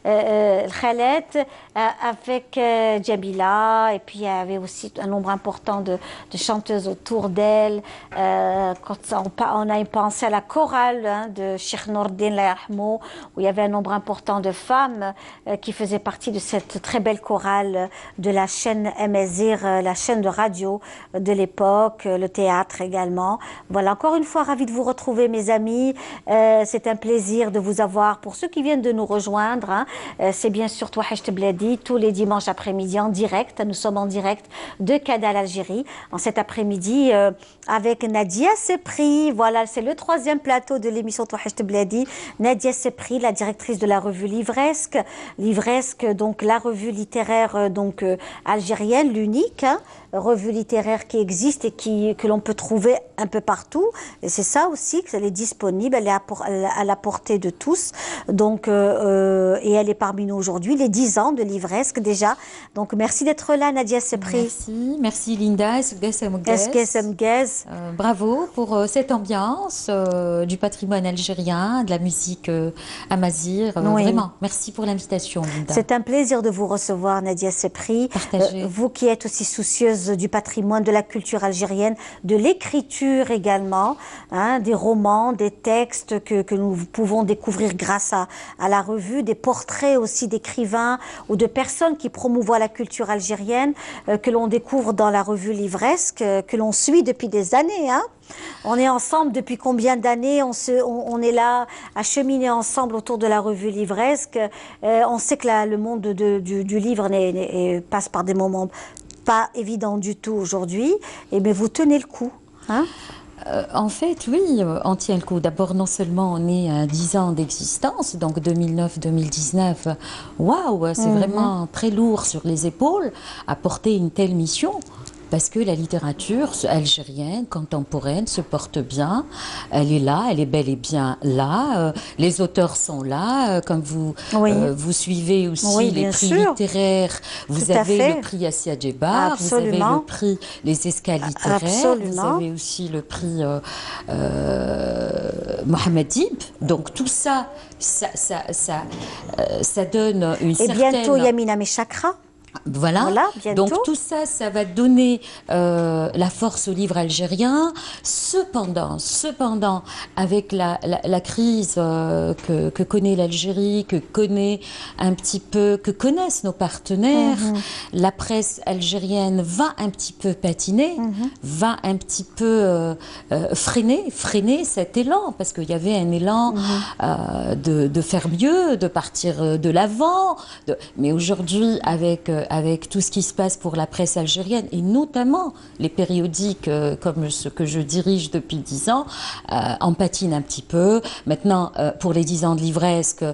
Khalet avec Jamila. Et puis il y avait aussi un nombre important de chanteuses autour d'elle. Quand on a pensé à la chorale de Cheikh Nourdin Layahmou, où il y avait un nombre important de femmes qui faisaient partie de cette très belle chorale de la chaîne Amazir, la chaîne de radio de l'époque, le théâtre également. Voilà, encore une fois, ravie de vous retrouver, mes amis. C'est un plaisir de vous avoir. Pour ceux qui viennent de nous rejoindre, c'est bien sûr Touachecht Bladi, tous les dimanches après-midi en direct. Nous sommes en direct de Canal Algérie en cet après-midi avec Nadia Sepri. Voilà, c'est le 3e plateau de l'émission Touachecht Bladi. Nadia Sepri, la directrice de la revue Livresque. Livresque, donc la revue littéraire algérienne, l'unique revue littéraire qui existe et que l'on peut trouver un peu partout. Et c'est ça aussi, qu'elle est disponible, elle est à la portée de tous. Donc, et elle est parmi nous aujourd'hui, les 10 ans de Livresque déjà. Donc merci d'être là, Nadia Sepri. Merci Linda. Bravo pour cette ambiance du patrimoine algérien, de la musique amazir. Vraiment, merci pour l'invitation, Linda. C'est un plaisir de vous recevoir, Nadia Sepri. Vous qui êtes aussi soucieuse du patrimoine, de la culture algérienne, de l'écriture également, des romans, des textes que nous pouvons découvrir grâce à la revue, des portraits aussi d'écrivains ou de personnes qui promouvoient la culture algérienne que l'on découvre dans la revue Livresque, que l'on suit depuis des années. On est ensemble depuis combien d'années? On est là à cheminer ensemble autour de la revue Livresque. On sait que le monde du livre passe par des moments pas évident du tout aujourd'hui, mais vous tenez le coup. En fait, oui, on tient le coup. D'abord, non seulement on est à 10 ans d'existence, donc 2009-2019, waouh, c'est vraiment très lourd sur les épaules à porter une telle mission. Parce que la littérature algérienne, contemporaine, se porte bien. Elle est là, elle est bel et bien là. Les auteurs sont là. Comme vous suivez aussi les prix littéraires, vous avez le prix Assia Djebar, vous avez le prix Les Escales littéraires, vous avez aussi le prix Mohamed Dib. Donc tout ça, ça donne une certaine... Et bientôt Yamina Mechakra. Voilà, donc tout ça, ça va donner la force au livre algérien. Cependant, avec la crise que connaît l'Algérie, que connaissent nos partenaires, la presse algérienne va un petit peu patiner, va un petit peu freiner cet élan, parce qu'il y avait un élan de faire mieux, de partir de l'avant. Mais aujourd'hui, avec tout ce qui se passe pour la presse algérienne, et notamment les périodiques comme ce que je dirige depuis 10 ans, en patine un petit peu. Maintenant, pour les 10 ans de Livresque,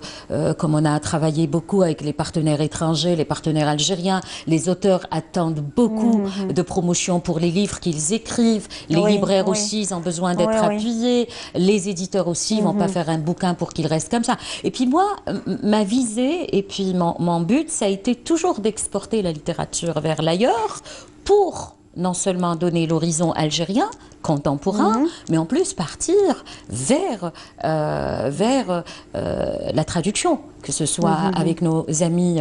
comme on a travaillé beaucoup avec les partenaires étrangers, les partenaires algériens, les auteurs attendent beaucoup de promotion pour les livres qu'ils écrivent. Les libraires aussi, ils ont besoin d'être appuyés. Les éditeurs aussi, ils ne vont pas faire un bouquin pour qu'il reste comme ça. Et puis moi, ma visée, et puis mon but, ça a été toujours d'exporter la littérature vers l'ailleurs pour non seulement donner l'horizon algérien contemporain, mais en plus partir vers la traduction, que ce soit avec nos amis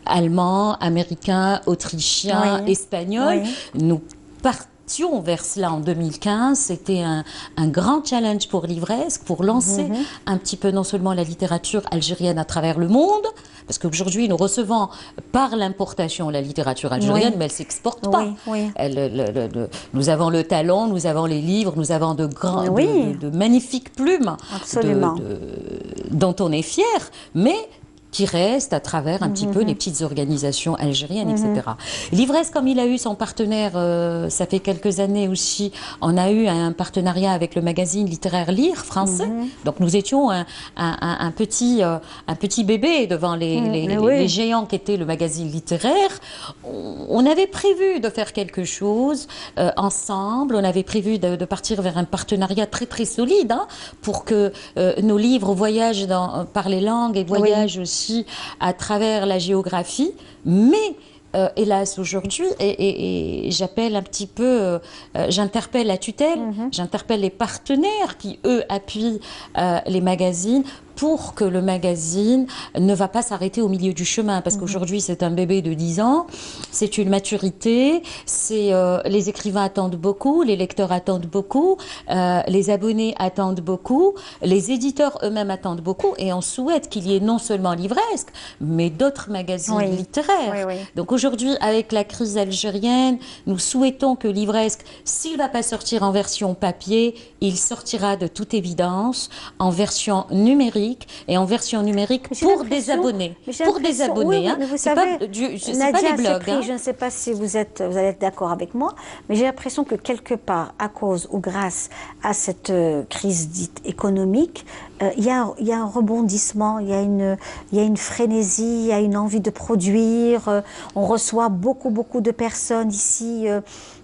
allemands, américains, autrichiens, espagnols. Nous partions vers cela en 2015. C'était un grand challenge pour Livresque, pour lancer un petit peu non seulement la littérature algérienne à travers le monde, parce qu'aujourd'hui, nous recevons par l'importation la littérature algérienne, mais elle ne s'exporte pas. Nous avons le talent, nous avons les livres, nous avons de magnifiques plumes dont on est fier, mais qui reste à travers un petit peu les petites organisations algériennes, etc. Livresque, comme il a eu son partenaire, ça fait quelques années aussi, on a eu un partenariat avec le magazine littéraire Lire français. Donc nous étions un petit bébé devant les géants qu'était le magazine littéraire. On avait prévu de faire quelque chose ensemble, on avait prévu de partir vers un partenariat très très solide pour que nos livres voyagent par les langues et voyagent aussi à travers la géographie, mais hélas, aujourd'hui, et j'appelle un petit peu, j'interpelle la tutelle, j'interpelle les partenaires qui, eux, appuient les magazines pour que le magazine ne va pas s'arrêter au milieu du chemin. Parce qu'aujourd'hui, c'est un bébé de 10 ans, c'est une maturité, les écrivains attendent beaucoup, les lecteurs attendent beaucoup, les abonnés attendent beaucoup, les éditeurs eux-mêmes attendent beaucoup, et on souhaite qu'il y ait non seulement Livresque, mais d'autres magazines littéraires. Donc aujourd'hui, avec la crise algérienne, nous souhaitons que Livresque, s'il ne va pas sortir en version papier, il sortira de toute évidence en version numérique, et en version numérique pour des abonnés. Pour des abonnés, c'est pas les blogs. Je ne sais pas si vous allez être d'accord avec moi, mais j'ai l'impression que quelque part, à cause ou grâce à cette crise dite économique, il y a un rebondissement, il y a une frénésie, il y a une envie de produire. On reçoit beaucoup de personnes ici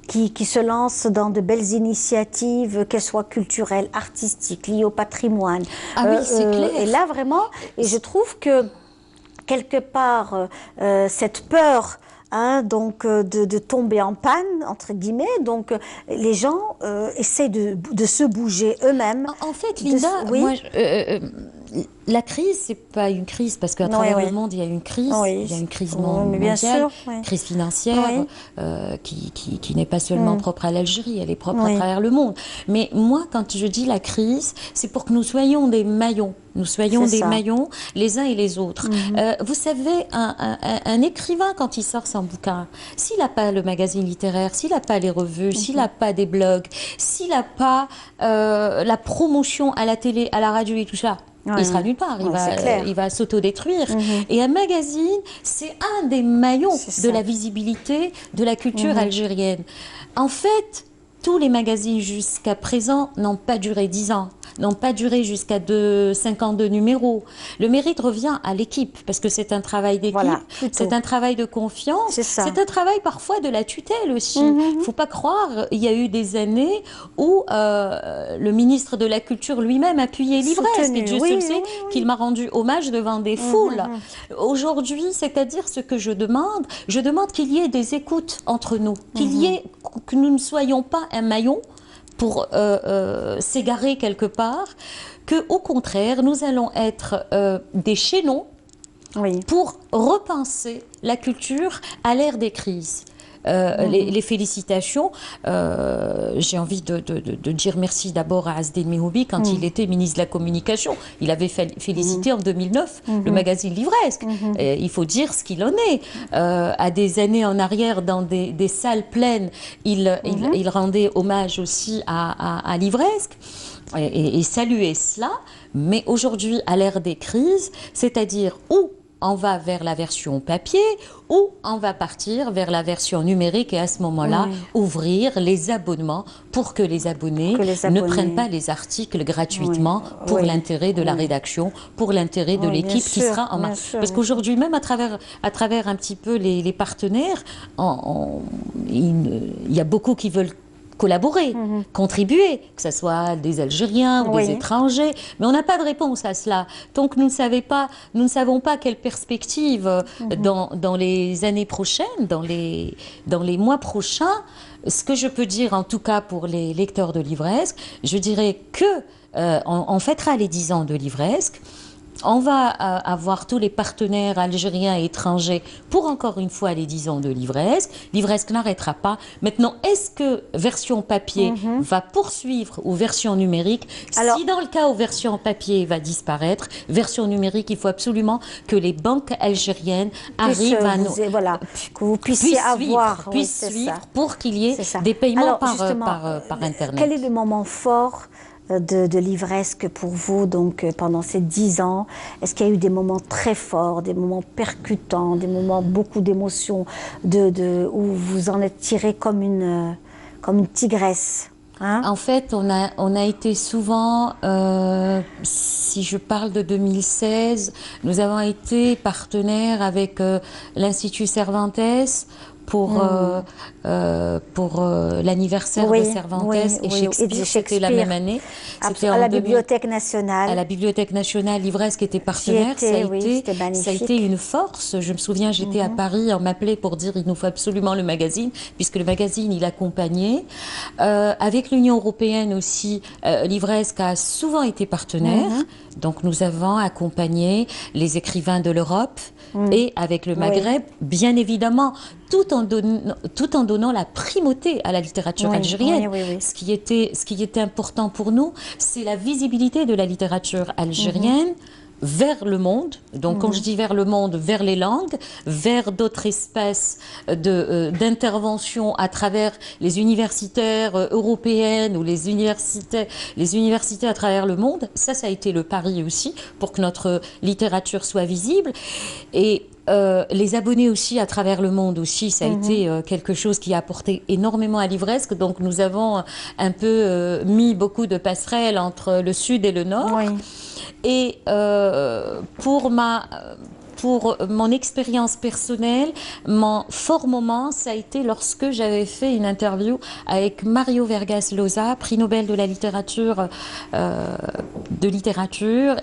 qui se lancent dans de belles initiatives, qu'elles soient culturelles, artistiques, liées au patrimoine. Ah oui, c'est clair. Et là, vraiment, et je trouve que, quelque part, cette peur donc de tomber en panne, entre guillemets, donc les gens essaient de se bouger eux-mêmes. En fait, Linda, moi, la crise, c'est pas une crise, parce qu'à travers le monde, il y a une crise, il y a une crise mondiale, crise financière, qui n'est pas seulement propre à l'Algérie, elle est propre à travers le monde. Mais moi, quand je dis la crise, c'est pour que nous soyons des maillons. Nous soyons des maillons, les uns et les autres. Vous savez, un écrivain, quand il sort son bouquin, s'il n'a pas le magazine littéraire, s'il n'a pas les revues, s'il n'a pas des blogs, s'il n'a pas la promotion à la télé, à la radio et tout ça, il sera nulle part, il va s'autodétruire. Et un magazine, c'est un des maillons de la visibilité de la culture algérienne. En fait, tous les magazines jusqu'à présent n'ont pas duré 10 ans, n'ont pas duré jusqu'à 52 numéros. Le mérite revient à l'équipe, parce que c'est un travail d'équipe, c'est un travail de confiance, c'est un travail parfois de la tutelle aussi. Il ne faut pas croire, il y a eu des années où le ministre de la Culture lui-même appuyait Livresque, et Dieu seul sait qu'il m'a rendu hommage devant des foules. Aujourd'hui, c'est-à-dire ce que je demande qu'il y ait des écoutes entre nous, que nous ne soyons pas un maillon pour s'égarer quelque part, que au contraire, nous allons être des chaînons pour repenser la culture à l'ère des crises. Les félicitations. J'ai envie de dire merci d'abord à Azdine Mehoubi quand il était ministre de la Communication. Il avait félicité en 2009 le magazine Livresque. Il faut dire ce qu'il en est. À des années en arrière, dans des salles pleines, il rendait hommage aussi à Livresque et saluait cela. Mais aujourd'hui, à l'ère des crises, c'est-à-dire où on va vers la version papier ou on va partir vers la version numérique, et à ce moment-là, ouvrir les abonnements pour que les abonnés ne prennent pas les articles gratuitement pour l'intérêt de la rédaction, pour l'intérêt de l'équipe qui sera en marche. Parce qu'aujourd'hui, même à travers un petit peu les partenaires, il y a beaucoup qui veulent collaborer, contribuer, que ce soit des Algériens ou des étrangers, mais on n'a pas de réponse à cela. Donc nous ne savons pas quelle perspective dans les années prochaines, dans les mois prochains. Ce que je peux dire en tout cas pour les lecteurs de Livresque, je dirais que on fêtera les 10 ans de Livresque. On va avoir tous les partenaires algériens et étrangers pour encore une fois les 10 ans de Livresque. Livresque n'arrêtera pas. Maintenant, est-ce que version papier va poursuivre ou version numérique? Alors, si dans le cas où version papier va disparaître, version numérique, il faut absolument que les banques algériennes arrivent à nous... que vous puissiez avoir... puissent suivre pour qu'il y ait des paiements par Internet. Quel est le moment fort de Livresque pour vous, donc pendant ces 10 ans? Est-ce qu'il y a eu des moments très forts, des moments percutants, des moments beaucoup d'émotions, où vous en êtes tiré comme une tigresse? En fait, on a été souvent, si je parle de 2016, nous avons été partenaires avec l'Institut Cervantes pour l'anniversaire de Cervantes et Shakespeare. C'était la même année. C'était à la Bibliothèque nationale. À la Bibliothèque nationale, l'Ivresque était partenaire. Ça a été une force. Je me souviens, j'étais à Paris, on m'appelait pour dire il nous faut absolument le magazine, puisque le magazine, il accompagnait. Avec l'Union européenne aussi, l'Ivresque a souvent été partenaire. Donc nous avons accompagné les écrivains de l'Europe et avec le Maghreb, bien évidemment, tout en donnant la primauté à la littérature algérienne. Ce qui était important pour nous, c'est la visibilité de la littérature algérienne vers le monde. Donc quand je dis vers le monde, vers les langues, vers d'autres espèces d'intervention à travers les universitaires européennes ou les universités à travers le monde. Ça a été le pari aussi pour que notre littérature soit visible. Et les abonnés aussi à travers le monde aussi, ça a été quelque chose qui a apporté énormément à l'Ivresque. Donc nous avons un peu mis beaucoup de passerelles entre le sud et le nord. Et pour mon expérience personnelle, mon fort moment, ça a été lorsque j'avais fait une interview avec Mario Vargas Llosa, prix Nobel de la littérature,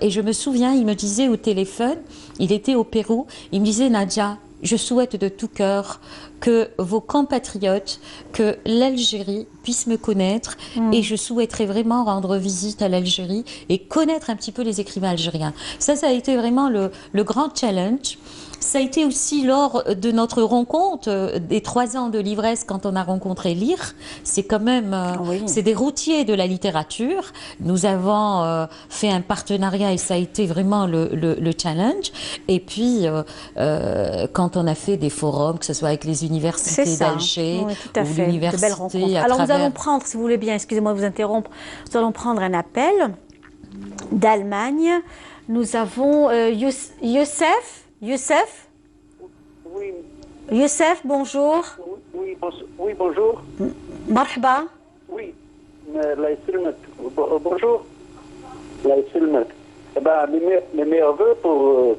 et je me souviens, il me disait au téléphone, il était au Pérou, il me disait Nadia, je souhaite de tout cœur que vos compatriotes, que l'Algérie puisse me connaître et je souhaiterais vraiment rendre visite à l'Algérie et connaître un petit peu les écrivains algériens. Ça a été vraiment le grand challenge. Ça a été aussi lors de notre rencontre des 3 ans de l'Ivresque quand on a rencontré Lire. C'est quand même, c'est des routiers de la littérature. Nous avons fait un partenariat et ça a été vraiment le challenge. Et puis, quand on a fait des forums, que ce soit avec les universités d'Alger ou l'université Alors nous allons prendre, si vous voulez bien, excusez-moi de vous interrompre, nous allons prendre un appel d'Allemagne. Nous avons Youssef. Youssef? Oui. Youssef, bonjour. Oui, bonjour. Marhaba. Oui. Bonjour. Eh ben, mes meilleurs voeux pour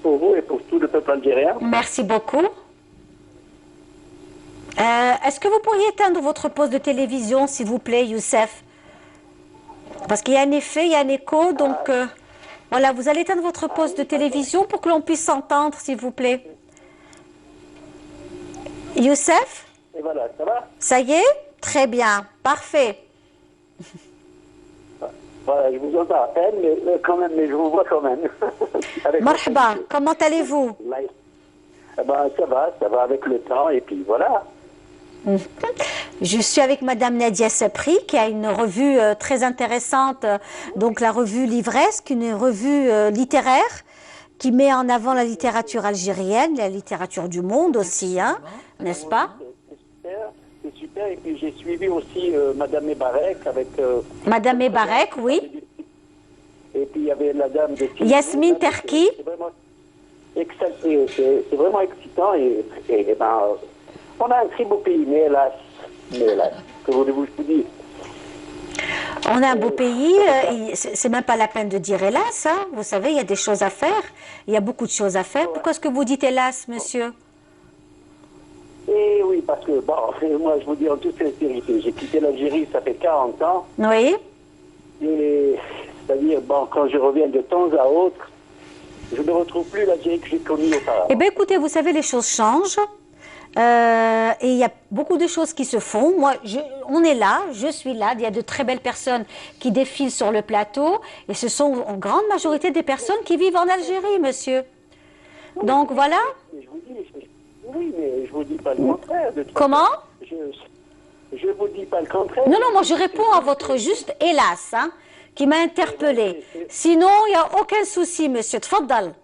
vous et pour tout le peuple algérien. Merci beaucoup. Est-ce que vous pourriez éteindre votre poste de télévision, s'il vous plaît, Youssef? Parce qu'il y a un effet, il y a un écho, donc... Voilà, vous allez éteindre votre poste de télévision pour que l'on puisse s'entendre, s'il vous plaît. Youssef? Et voilà, ça va? Ça y est? Très bien, parfait. Voilà, je vous entends à peine, mais quand même, mais je vous vois quand même. Marhaba, comment allez-vous? Eh ben, ça va avec le temps, et puis voilà. Je suis avec Madame Nadia Sapri qui a une revue très intéressante, donc la revue L'Ivresque, une revue littéraire qui met en avant la littérature algérienne, la littérature du monde aussi, hein, n'est-ce pas? C'est super, et puis j'ai suivi aussi Madame Ebarek avec... Madame Ebarek, oui. Et puis il y avait la dame de... Yasmine Terki. C'est vraiment excitant et ben... On a un très beau pays, mais hélas, que voulez-vous que je vous dise? On a un beau pays, c'est même pas la peine de dire hélas, hein. Vous savez, il y a des choses à faire, il y a beaucoup de choses à faire. Pourquoi est-ce que vous dites hélas, monsieur? Eh oui, parce que, bon, moi, je vous dis en toute sincérité, j'ai quitté l'Algérie, ça fait 40 ans. Oui. Et c'est-à-dire, bon, quand je reviens de temps à autre, je ne retrouve plus l'Algérie que j'ai connue auparavant. Eh bien, écoutez, vous savez, les choses changent. Et il y a beaucoup de choses qui se font. Moi, on est là, je suis là. Il y a de très belles personnes qui défilent sur le plateau. Et ce sont en grande majorité des personnes qui vivent en Algérie, monsieur. Donc, voilà. Oui, mais je vous dis pas le contraire. Comment? Je vous dis pas le contraire. Non, non, moi, je réponds à votre juste hélas, hein, qui m'a interpellée. Sinon, il n'y a aucun souci, monsieur. Tfaddal.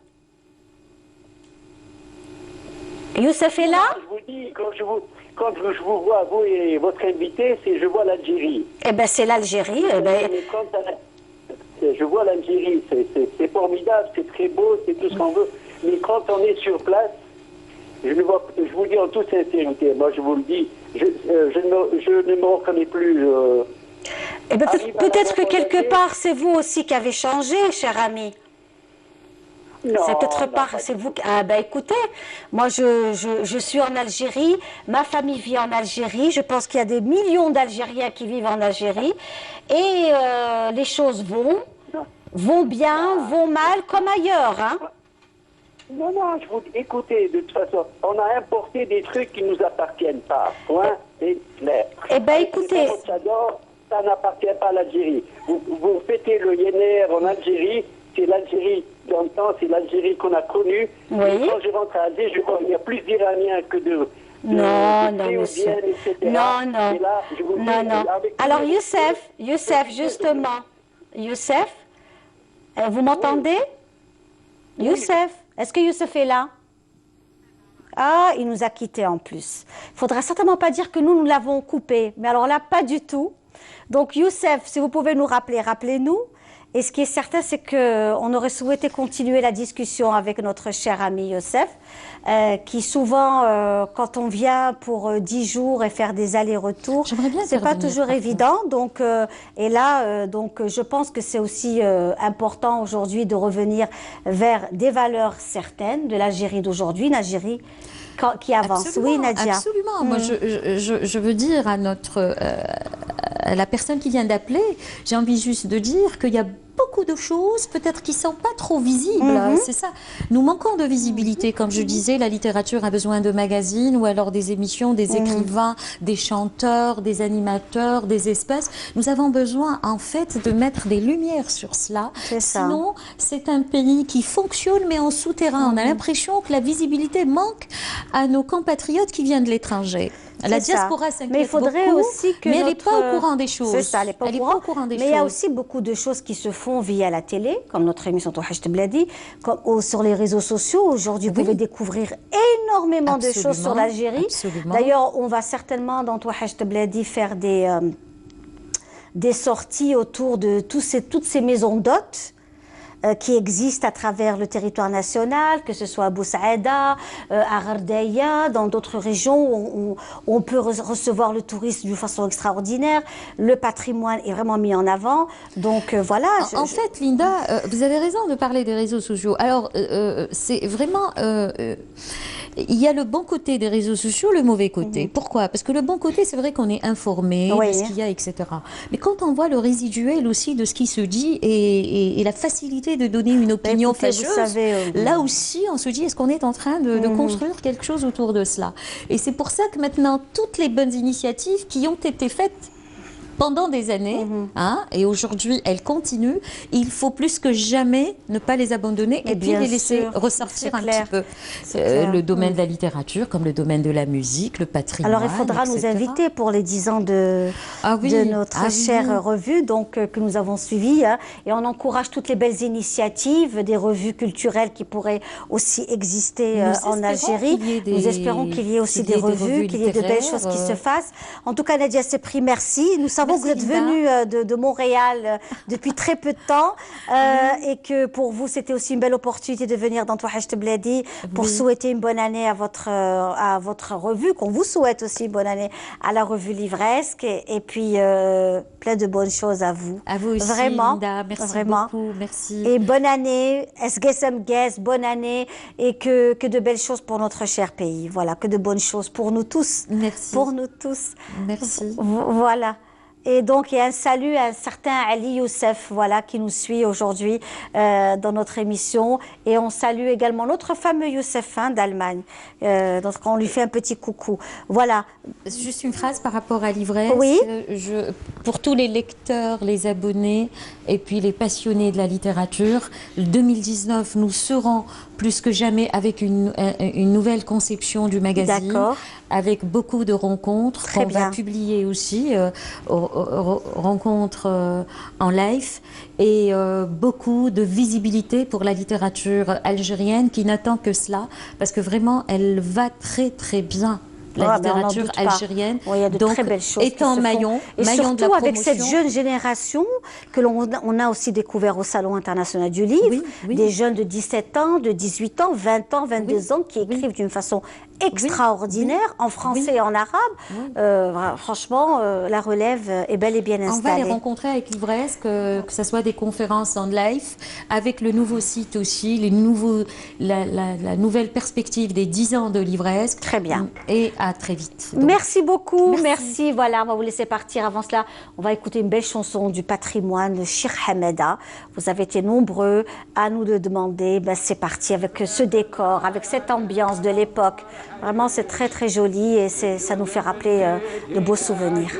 Youssef est là? Je vous dis, quand je vous vois, vous et votre invité, je vois l'Algérie. Eh bien, c'est l'Algérie. Eh ben... Je vois l'Algérie, c'est formidable, c'est très beau, c'est tout ce qu'on veut. Mais quand on est sur place, je vous dis en toute sincérité, moi je vous le dis, je ne me reconnais plus. Eh bien, peut-être que quelque part, c'est vous aussi qui avez changé, cher ami. C'est peut-être pas, c'est vous. Ah ben écoutez, moi je suis en Algérie, ma famille vit en Algérie, je pense qu'il y a des millions d'Algériens qui vivent en Algérie, et les choses vont bien, vont mal, comme ailleurs. Hein. Non, je vous dis, écoutez, de toute façon, on a importé des trucs qui ne nous appartiennent pas. Point, c'est clair. Eh bien écoutez... Ça n'appartient pas à l'Algérie. Vous fêtez le Yéner en Algérie, c'est l'Algérie d'antan, c'est l'Algérie qu'on a connue. Oui. Quand je rentre à Alger, je vois qu'il y a plus d'Iraniens que de monsieur. Non. Alors Youssef, justement, Youssef, vous m'entendez? Youssef, est-ce que Youssef est là? Ah, il nous a quittés en plus. Il ne faudra certainement pas dire que nous l'avons coupé, mais alors là, pas du tout. Donc Youssef, si vous pouvez nous rappeler, rappelez-nous. Et ce qui est certain, c'est qu'on aurait souhaité continuer la discussion avec notre cher ami Youssef, qui souvent, quand on vient pour 10 jours et faire des allers-retours, c'est pas toujours évident. Donc, et là, je pense que c'est aussi important aujourd'hui de revenir vers des valeurs certaines de l'Algérie d'aujourd'hui, une Algérie qui avance. Absolument, oui, Nadia. Absolument. Moi, je veux dire à la personne qui vient d'appeler, j'ai envie juste de dire qu'il y a beaucoup de choses peut-être qui ne sont pas trop visibles, c'est ça. Nous manquons de visibilité, comme je disais, la littérature a besoin de magazines ou alors des émissions, des écrivains, des chanteurs, des animateurs, des espaces. Nous avons besoin en fait de mettre des lumières sur cela. Sinon, c'est un pays qui fonctionne mais en souterrain. On a l'impression que la visibilité manque à nos compatriotes qui viennent de l'étranger. La diaspora s'inquiète beaucoup, mais elle n'est pas au courant des choses. C'est ça, elle n'est pas au courant des choses. Mais il y a aussi beaucoup de choses qui se font via la télé, comme notre émission Touhacht Bladi, sur les réseaux sociaux. Aujourd'hui, vous pouvez découvrir énormément de choses sur l'Algérie. D'ailleurs, on va certainement dans Touhacht Bladi faire des sorties autour de toutes ces maisons d'hôtes qui existent à travers le territoire national, que ce soit à Boussaïda, à Ghardaya, dans d'autres régions où on peut recevoir le tourisme d'une façon extraordinaire. Le patrimoine est vraiment mis en avant. Donc voilà. En fait, Linda, vous avez raison de parler des réseaux sociaux. Alors, c'est vraiment... il y a le bon côté des réseaux sociaux, le mauvais côté. Pourquoi? Parce que le bon côté, c'est vrai qu'on est informé de ce qu'il y a, etc. Mais quand on voit le résiduel aussi de ce qui se dit et la facilité de donner une opinion fâcheuse, là aussi, on se dit, est-ce qu'on est en train de construire quelque chose autour de cela? Et c'est pour ça que maintenant, toutes les bonnes initiatives qui ont été faites pendant des années, et aujourd'hui elles continuent, il faut plus que jamais ne pas les abandonner et puis les laisser ressortir un petit peu. Le domaine de la littérature, comme le domaine de la musique, le patrimoine. Alors il faudra nous inviter pour les 10 ans de notre chère revue que nous avons suivie, et on encourage toutes les belles initiatives des revues culturelles qui pourraient aussi exister en Algérie. Nous espérons qu'il y ait aussi des revues, qu'il y ait de belles choses qui se fassent. En tout cas, Nadia Sepri, merci. Nous savons que vous êtes venue de Montréal depuis très peu de temps et que pour vous, c'était aussi une belle opportunité de venir dans Touhacht Bladi pour souhaiter une bonne année à votre revue, qu'on vous souhaite aussi une bonne année à la revue Livresque et puis plein de bonnes choses à vous. À vous aussi, vraiment, Linda. Merci vraiment. beaucoup. Merci. Et bonne année, bonne année et que de belles choses pour notre cher pays. Voilà, que de bonnes choses pour nous tous. Merci. Pour nous tous. Merci. Voilà. Et donc, il y a un salut à un certain Ali Youssef, voilà, qui nous suit aujourd'hui dans notre émission. Et on salue également notre fameux Youssef d'Allemagne. Donc, on lui fait un petit coucou. Voilà. Juste une phrase par rapport à l'Ivresque. Oui. Pour tous les lecteurs, les abonnés et puis les passionnés de la littérature, 2019, nous serons plus que jamais avec une nouvelle conception du magazine, avec beaucoup de rencontres qu'on va publier aussi, rencontres en live, et beaucoup de visibilité pour la littérature algérienne qui n'attend que cela, parce que vraiment elle va très très bien la littérature algérienne. Oui, il y a de très belles choses. Étant maillon et maillon surtout de la avec promotion. cette jeune génération que on a aussi découvert au Salon international du livre, des jeunes de 17 ans, de 18 ans, 20 ans, 22 ans qui écrivent d'une façon extraordinaire en français et en arabe. Franchement, la relève est belle et bien installée. On va les rencontrer avec Livresque, que ce soit des conférences en live, avec le nouveau site aussi, la nouvelle perspective des 10 ans de Livresque. Très bien. Et à très vite. Donc. Merci beaucoup. Merci. Voilà, on va vous laisser partir. Avant cela, on va écouter une belle chanson du patrimoine de Cheikh Hamada. Vous avez été nombreux à nous le demander. Ben, c'est parti avec ce décor, avec cette ambiance de l'époque. Vraiment, c'est très très joli et ça nous fait rappeler de beaux souvenirs.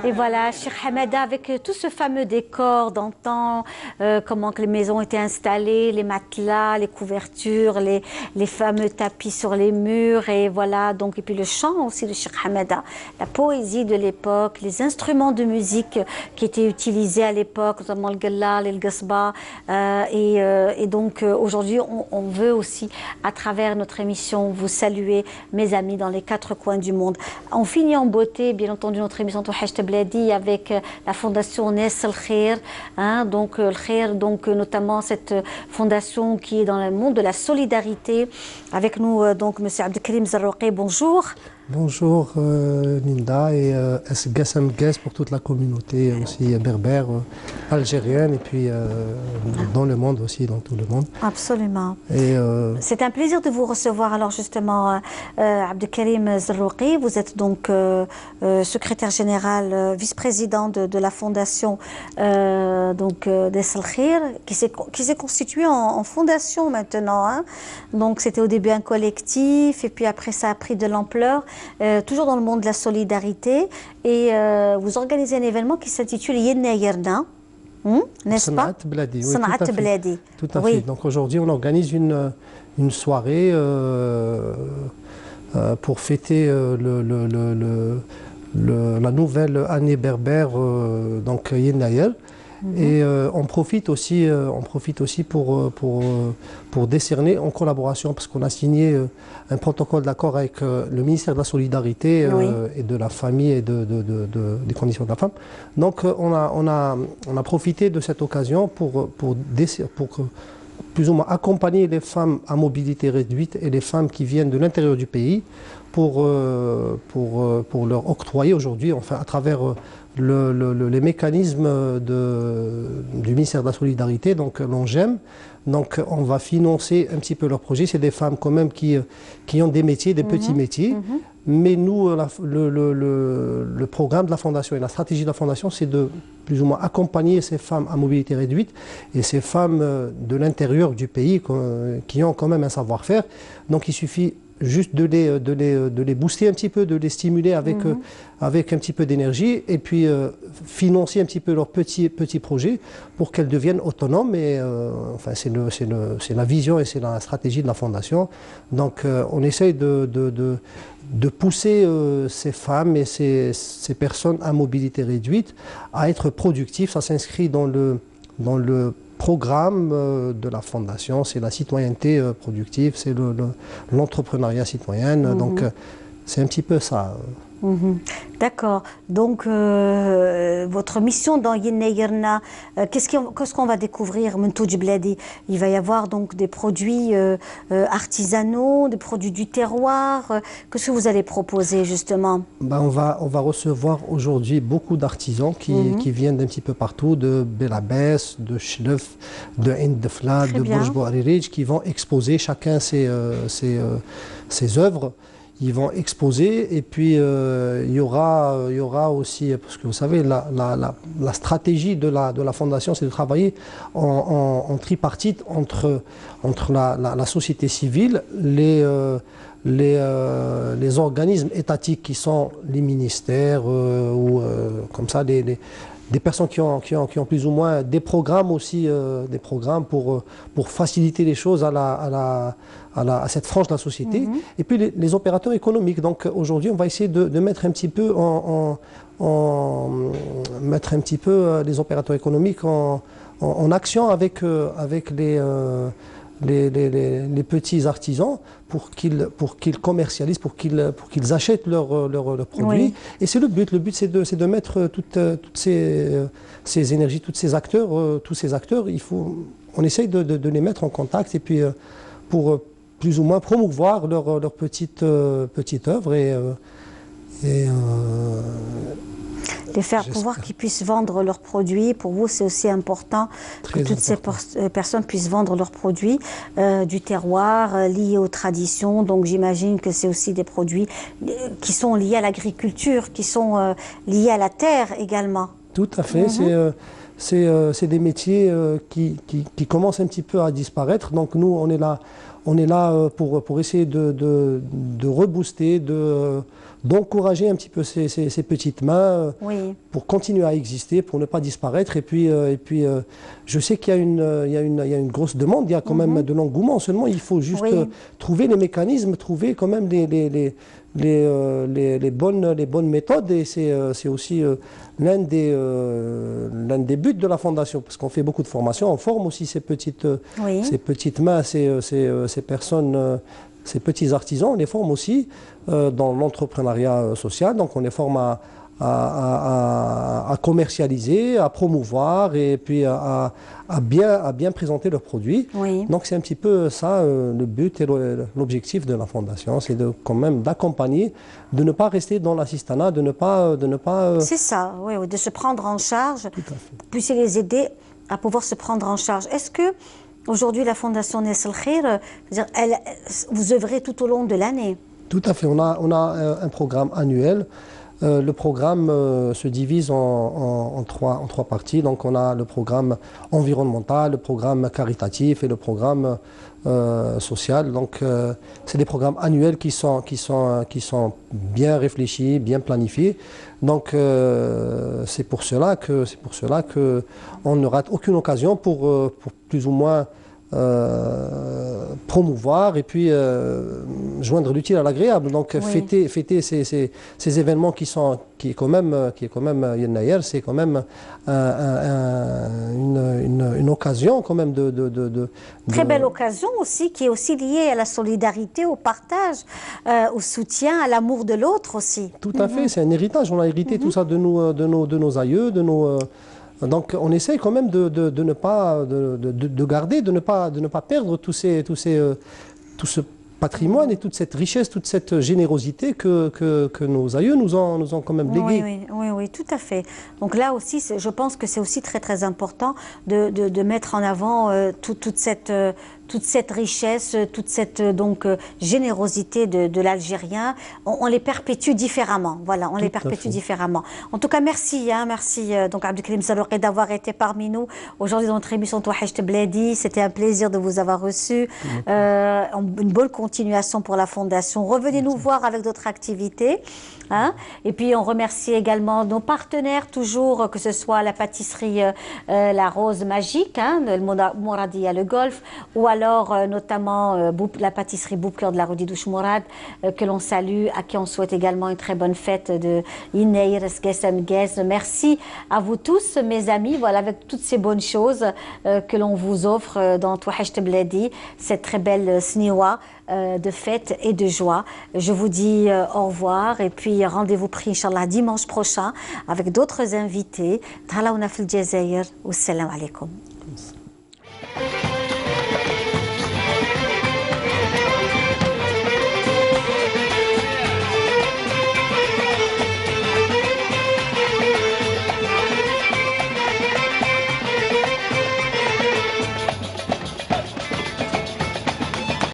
Et voilà, Cheikh Hamada avec tout ce fameux décor d'antan, comment que les maisons étaient installées, les matelas, les couvertures, les fameux tapis sur les murs, et voilà, donc, et puis le chant aussi de Cheikh Hamada, la poésie de l'époque, les instruments de musique qui étaient utilisés à l'époque, notamment le gallal et le gasba, et donc aujourd'hui on veut aussi, à travers notre émission, vous saluer, mes amis, dans les 4 coins du monde. On finit en beauté, bien entendu, notre émission Touhajt Bladi avec la fondation Nes El Khair, donc le Khair, donc notamment cette fondation qui est dans le monde de la solidarité. Avec nous donc Monsieur Abdelkarim Zarrouqi, bonjour. Bonjour Linda, et Gassam Guess pour toute la communauté aussi berbère, algérienne, et puis dans le monde aussi, dans tout le monde. Absolument. Et c'est un plaisir de vous recevoir. Alors justement, Abdelkarim Zarrouqi, vous êtes donc secrétaire général, vice-président de la fondation donc Nes El Khair, qui s'est constituée en fondation maintenant. Donc c'était au début un collectif, et puis après ça a pris de l'ampleur. Toujours dans le monde de la solidarité, et vous organisez un événement qui s'intitule Yenayerna, n'est-ce pas? Bladi, oui, Sanat Bladi. Tout à fait. Donc aujourd'hui on organise une soirée pour fêter la nouvelle année berbère, donc Yennayer. Et on profite aussi pour décerner en collaboration, parce qu'on a signé un protocole d'accord avec le ministère de la Solidarité et de la Famille et des Conditions de la Femme. Donc on a profité de cette occasion pour plus ou moins accompagner les femmes à mobilité réduite et les femmes qui viennent de l'intérieur du pays pour leur octroyer aujourd'hui, enfin à travers les mécanismes du ministère de la Solidarité, donc l'ONGEM. Donc on va financer un petit peu leurs projets. C'est des femmes quand même qui ont des métiers, des petits métiers. Mais nous, le programme de la Fondation et la stratégie de la Fondation, c'est de plus ou moins accompagner ces femmes à mobilité réduite et ces femmes de l'intérieur du pays qui ont quand même un savoir-faire. Donc il suffit juste de les booster un petit peu, de les stimuler avec un petit peu d'énergie et puis financer un petit peu leurs petits projets pour qu'elles deviennent autonomes. Et enfin, c'est la vision et c'est la stratégie de la Fondation. Donc on essaye de pousser ces femmes et ces personnes à mobilité réduite à être productives. Ça s'inscrit dans le programme de la Fondation, c'est la citoyenneté productive, c'est l'entrepreneuriat citoyen. Donc c'est un petit peu ça. D'accord. Donc, votre mission dans Yennayer, qu'est-ce qu'on va découvrir, Mentouj Bladi? Il va y avoir donc des produits artisanaux, des produits du terroir. Qu'est-ce que vous allez proposer, justement? On va recevoir aujourd'hui beaucoup d'artisans qui viennent d'un petit peu partout, de Belabès, de Chlef, de Indefla, de Bourj Bouaririj, qui vont exposer chacun ses œuvres. Ils vont exposer et puis il y aura aussi, parce que vous savez, la stratégie de la Fondation, c'est de travailler en tripartite entre la société civile, les organismes étatiques qui sont les ministères ou comme ça, des personnes qui ont plus ou moins des programmes aussi, des programmes pour faciliter les choses à cette frange de la société. Et puis les opérateurs économiques. Donc aujourd'hui, on va essayer de mettre un petit peu les opérateurs économiques en action avec les petits artisans pour qu'ils commercialisent, pour qu'ils achètent leurs produits. Et c'est le but. Le but, c'est de mettre toutes ces énergies, tous ces acteurs, on essaye de les mettre en contact et puis pour plus ou moins promouvoir leur petite œuvre les faire pouvoir qu'ils puissent vendre leurs produits. Pour vous, c'est aussi important que toutes ces personnes puissent vendre leurs produits du terroir, liés aux traditions. Donc j'imagine que c'est aussi des produits qui sont liés à l'agriculture, qui sont liés à la terre également. Tout à fait. C'est des métiers qui commencent un petit peu à disparaître. Donc nous, on est là pour essayer de rebooster, d'encourager un petit peu ces petites mains pour continuer à exister, pour ne pas disparaître. Et puis je sais qu'il y a une grosse demande, il y a quand même de l'engouement. Seulement, il faut juste trouver les mécanismes, trouver quand même les bonnes méthodes. Et c'est aussi l'un des buts de la Fondation, parce qu'on fait beaucoup de formations, on forme aussi ces petites mains, ces personnes, ces petits artisans, on les forme aussi dans l'entrepreneuriat social. Donc on les forme à commercialiser, à promouvoir et puis à bien présenter leurs produits. Donc c'est un petit peu ça le but et l'objectif de la Fondation, c'est quand même d'accompagner, de ne pas rester dans l'assistanat, de ne pas. C'est ça, de se prendre en charge, pousser les aider à pouvoir se prendre en charge. Est-ce que aujourd'hui la Fondation Nesl Khair, vous œuvrez tout au long de l'année? Tout à fait, on a un programme annuel. Le programme se divise en trois parties. Donc on a le programme environnemental, le programme caritatif et le programme social. Donc c'est des programmes annuels qui sont bien réfléchis, bien planifiés. Donc c'est pour cela que on ne rate aucune occasion pour plus ou moins promouvoir et puis joindre l'utile à l'agréable. Donc fêter ces événements qui est quand même Yennayer, c'est quand même une occasion quand même Très belle occasion aussi, qui est aussi liée à la solidarité, au partage, au soutien, à l'amour de l'autre aussi. Tout à fait, c'est un héritage. On a hérité tout ça de nos aïeux, donc on essaye quand même de ne pas garder, de ne pas perdre tout ce patrimoine et toute cette richesse, toute cette générosité que nos aïeux nous ont quand même légué. Oui, tout à fait. Donc là aussi, je pense que c'est aussi très très important de mettre en avant toute cette richesse, toute cette générosité de l'Algérien. On les perpétue différemment. Voilà, on les perpétue différemment. En tout cas, merci, merci donc Abdelkrim Zaloukhi d'avoir été parmi nous aujourd'hui dans notre émission Touhacht Bladi. C'était un plaisir de vous avoir reçu. Une bonne continuation pour la fondation. Revenez nous voir avec d'autres activités. Hein. Et puis on remercie également nos partenaires toujours, que ce soit la pâtisserie La Rose Magique, hein, le Mouradia le Golf, ou alors notamment la pâtisserie Boubcleur de la rue Didouche Mourad, que l'on salue, à qui on souhaite également une très bonne fête de Yennayer Gesem Gez. Merci à vous tous mes amis, voilà, avec toutes ces bonnes choses que l'on vous offre dans Touhacht Bladi, cette très belle sniwa de fête et de joie. Je vous dis au revoir et puis rendez-vous pris Inch'Allah dimanche prochain avec d'autres invités. Tala Fil Jazair. Wassalamu alaikum.